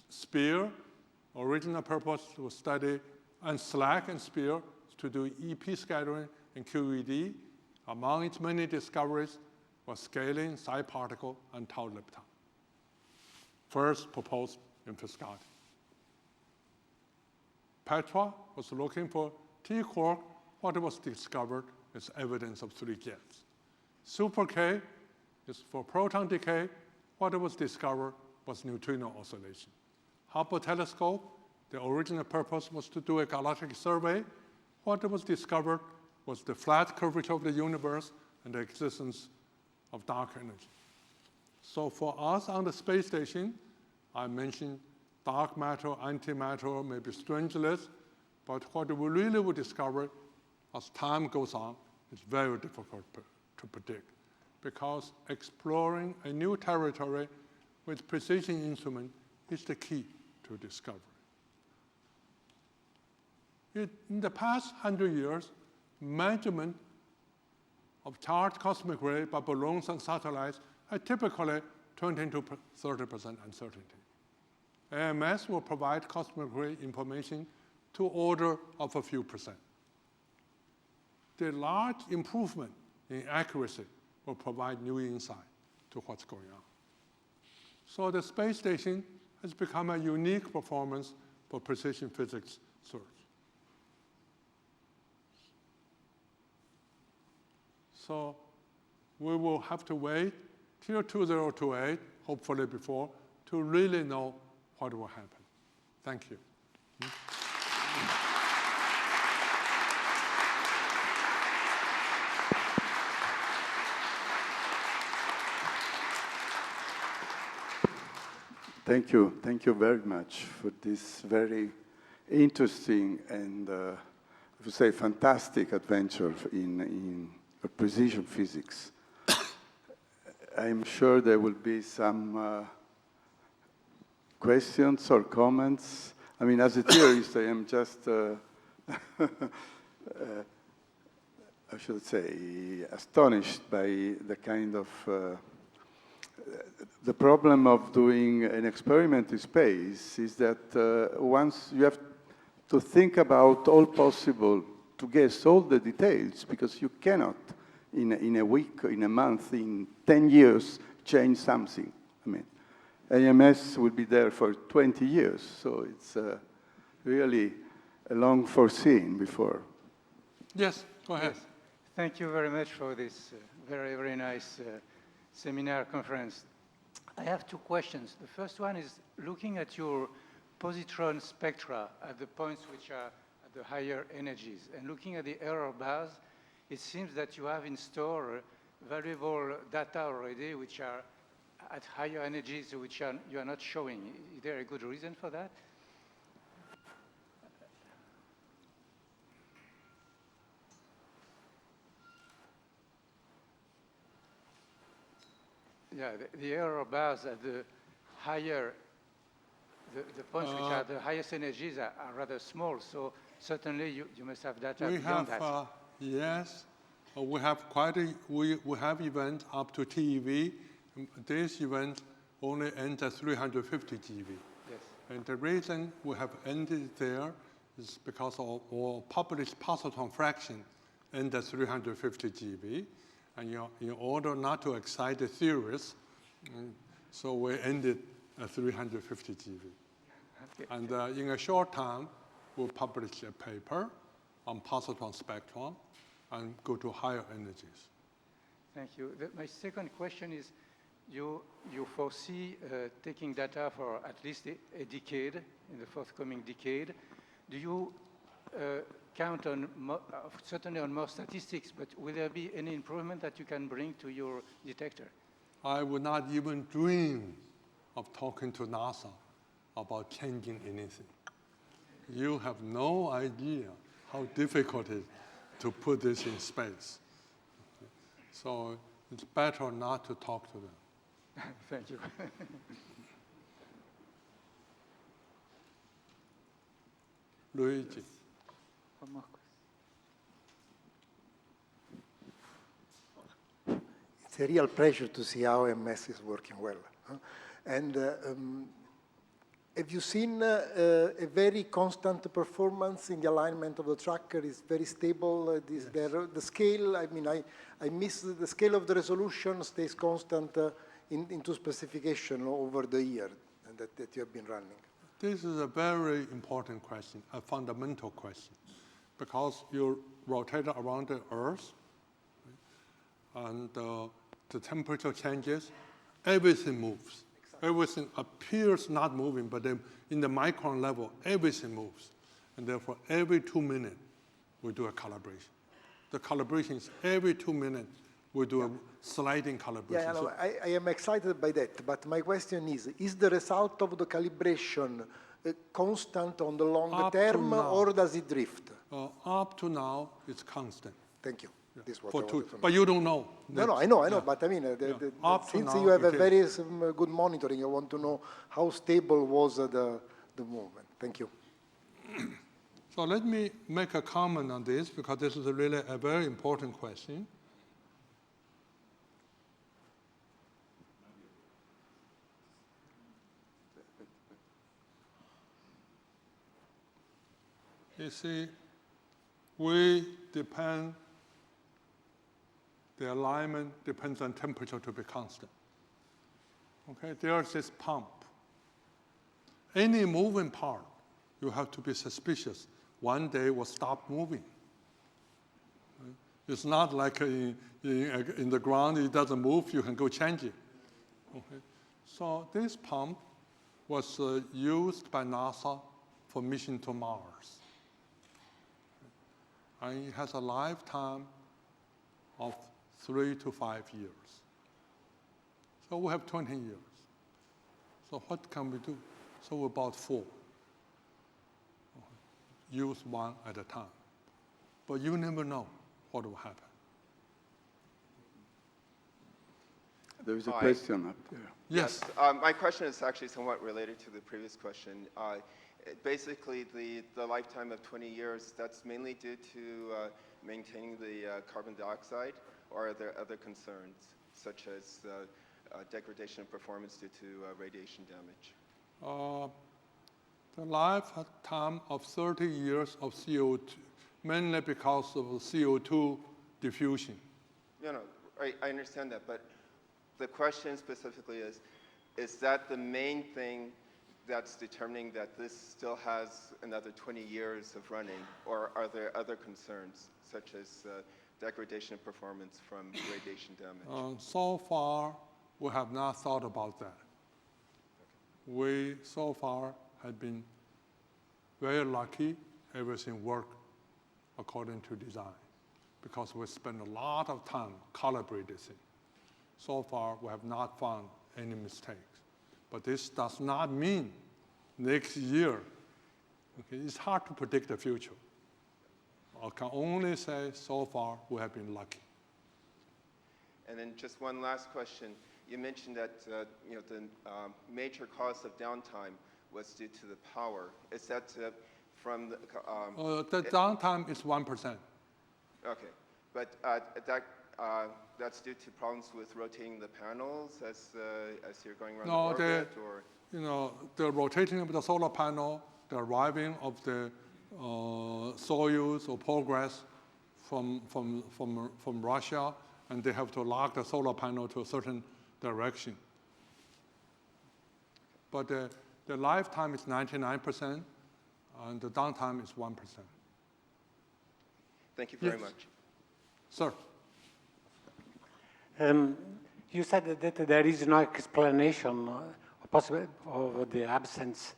SPEAR, original purpose was study, and SLAC and SPEAR to do EP scattering and QED. Among its many discoveries was scaling, psi particle, and tau lepton. First proposed in Frascati. Petra was looking for T quark. What was discovered is evidence of 3 jets. Super K is for proton decay. What was discovered was neutrino oscillation. Hubble telescope, the original purpose was to do a galactic survey. What was discovered was the flat curvature of the universe and the existence of dark energy. So for us on the space station, I mentioned dark matter, antimatter, maybe strangelets, but what we really will discover as time goes on is very difficult to predict, because exploring a new territory with precision instrument is the key to discovery. In the past 100 years, measurement of charged cosmic ray by balloons and satellites are typically 20 to 30% uncertainty. AMS will provide cosmic ray information to order of a few percent. The large improvement in accuracy will provide new insight to what's going on. So the space station has become a unique performance for precision physics search. So we will have to wait till 2028, hopefully before, to really know what will happen. Thank you. Thank you very much for this very interesting and, I would say, fantastic adventure in precision physics. I'm sure there will be some questions or comments. I mean, as a theorist, I am just, I should say, astonished by the kind of, the problem of doing an experiment in space is that once you have to think about all possible, to guess all the details, because you cannot, in a week, in a month, in 10 years, change something. I mean, AMS will be there for 20 years, so it's really a long foreseen before. Yes, go ahead. Yes. Thank you very much for this very, very nice seminar conference. I have two questions. The first one is looking at your positron spectra at the points which are at the higher energies, and looking at the error bars, it seems that you have in store valuable data already which are at higher energies which you are not showing. Is there a good reason for that? Yeah, the error bars at the higher, the points which are the highest energies are rather small, so certainly you must have data beyond that. Yes, we have we have events up to TeV. This event only ends at 350 GeV. Yes. And the reason we have ended there is because our published positron fraction ends at 350 GeV. And in order not to excite the theorists, so we ended at 350 GeV. Okay. And in a short time, we'll publish a paper on positron spectrum and go to higher energies. Thank you. My second question is, you foresee taking data for at least a decade, in the forthcoming decade. Do you count on, certainly on more statistics, but will there be any improvement that you can bring to your detector? I would not even dream of talking to NASA about changing anything. You have no idea how difficult it is to put this in space. So it's better not to talk to them. Thank you. Luigi. One more question. It's a real pleasure to see how AMS is working well. And have you seen a very constant performance in the alignment of the tracker? Is very stable. Yes. The scale, I mean, I miss the scale of the resolution stays constant into specification over the year that you have been running. This is a very important question, a fundamental question, because you rotate around the Earth, and the temperature changes, everything moves. Exactly. Everything appears not moving, but then in the micron level, everything moves. And therefore, every 2 minutes, we do a calibration. The calibration is every 2 minutes, we do a sliding calibration. Yeah, no, I am excited by that, but my question is the result of the calibration constant on the longer term, or does it drift? Up to now, it's constant. Thank you. Yeah. This is what I wanted to know. But you don't know. No, I know, but I mean, since you have a very good monitoring, I want to know how stable was the movement. Thank you. So let me make a comment on this, because this is really a very important question. You see, the alignment depends on temperature to be constant. Okay, there's this pump. Any moving part, you have to be suspicious. One day will stop moving. It's not like in the ground, it doesn't move, you can go change it. Okay? So this pump was used by NASA for mission to Mars. And it has a lifetime of 3 to 5 years. So we have 20 years. So what can we do? So we bought 4. Use one at a time. But you never know what will happen. There is a Hi. question up there. Yes. My question is actually somewhat related to the previous question. Basically, the lifetime of 20 years, that's mainly due to maintaining the carbon dioxide, or are there other concerns, such as degradation of performance due to radiation damage? The lifetime of 30 years of CO2, mainly because of CO2 diffusion. No, I understand that, but the question specifically is that the main thing that's determining that this still has another 20 years of running, or are there other concerns, such as degradation of performance from radiation damage? So far, we have not thought about that. We, so far, have been very lucky. Everything worked according to design, because we spend a lot of time calibrating it. So far, we have not found any mistakes. But this does not mean next year. Okay, it's hard to predict the future. I can only say so far we have been lucky. And then just one last question. You mentioned that the major cause of downtime was due to the power. Is that from the... The downtime is 1%. Okay, but that's due to problems with rotating the panels as you're going around the orbit, or? The rotating of the solar panel, the arriving of the Soyuz or Progress from Russia, and they have to lock the solar panel to a certain direction. But the lifetime is 99%, and the downtime is 1%. Thank you very Yes. much. Sir. You said that there is no explanation possible of the absence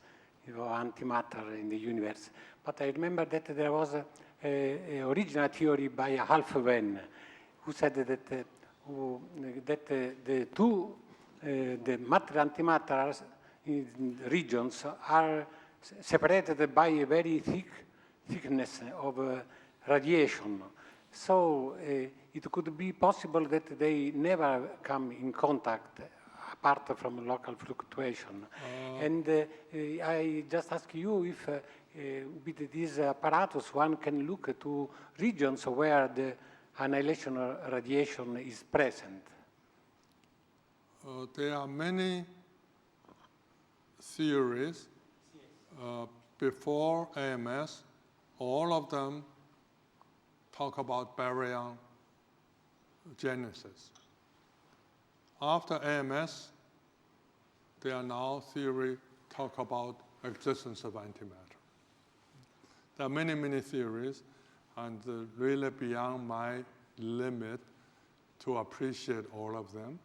of antimatter in the universe. But I remember that there was an original theory by Half Venn, who said that the matter-antimatter regions are separated by a very thick thickness of radiation. So it could be possible that they never come in contact apart from local fluctuation. And I just ask you if with this apparatus one can look to regions where the annihilation radiation is present. There are many theories before AMS. All of them talk about baryon genesis. After AMS, there are now theory talk about existence of antimatter. There are many, many theories, and really beyond my limit to appreciate all of them.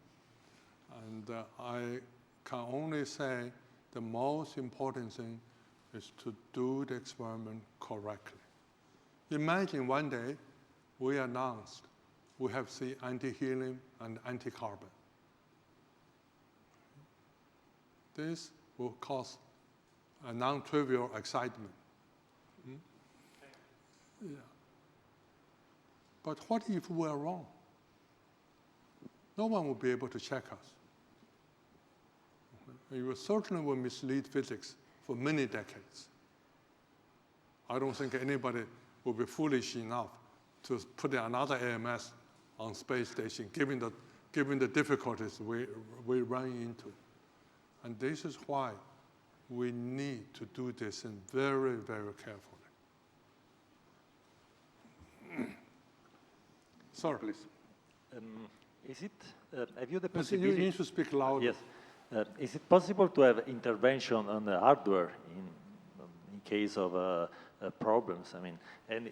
And I can only say the most important thing is to do the experiment correctly. Imagine one day we announced we have seen anti-helium and anti-carbon. This will cause a non-trivial excitement. Yeah. But what if we're wrong? No one will be able to check us. You certainly will mislead physics for many decades. I don't think anybody will be foolish enough to put another AMS on space station, given the difficulties we run into. And this is why we need to do this in very, very carefully. Sir, Please. Is it, have you the you possibility? need to speak louder. Yes. Is it possible to have intervention on the hardware in case of problems? I mean, and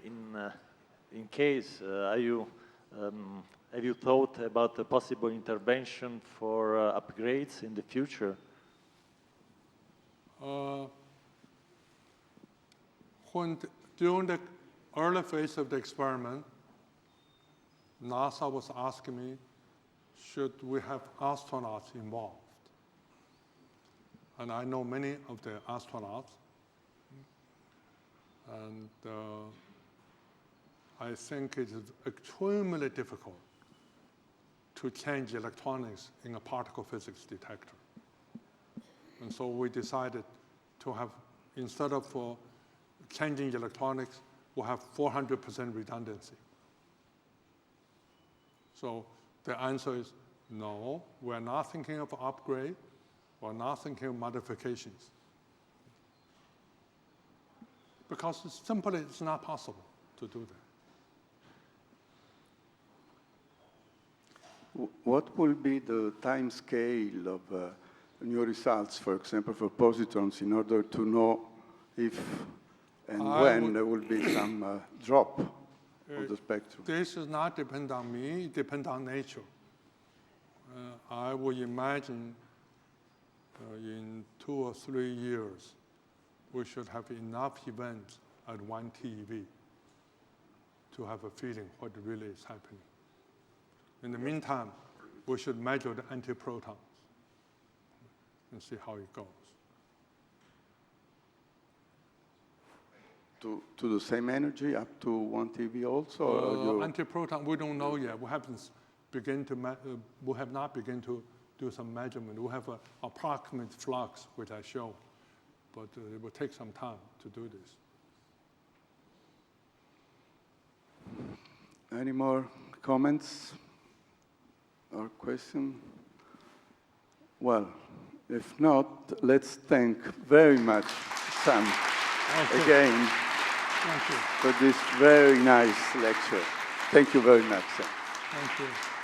in case, have you thought about the possible intervention for upgrades in the future? During the early phase of the experiment, NASA was asking me, should we have astronauts involved? and I know many of the astronauts. And I think it is extremely difficult to change electronics in a particle physics detector. And so we decided to have, instead of changing electronics, we'll have 400% redundancy. So the answer is no, we're not thinking of upgrade, we're not thinking of modifications. Because it's not possible to do that. What will be the time scale of new results, for example, for positrons, in order to know if and when there will be some drop of the spectrum? This does not depend on me, it depends on nature. I would imagine in 2 or 3 years, we should have enough events at 1 TeV to have a feeling what really is happening. In the meantime, we should measure the antiprotons and see how it goes. To the same energy, up to 1 TeV also? Or Antiproton, we don't know yet. We haven't we have not begun to do some measurement. We have an approximate flux, which I show, but it will take some time to do this. Any more comments or questions? Well, if not, let's thank very much Sam again for this very nice lecture. Thank you very much, Sam. Thank you.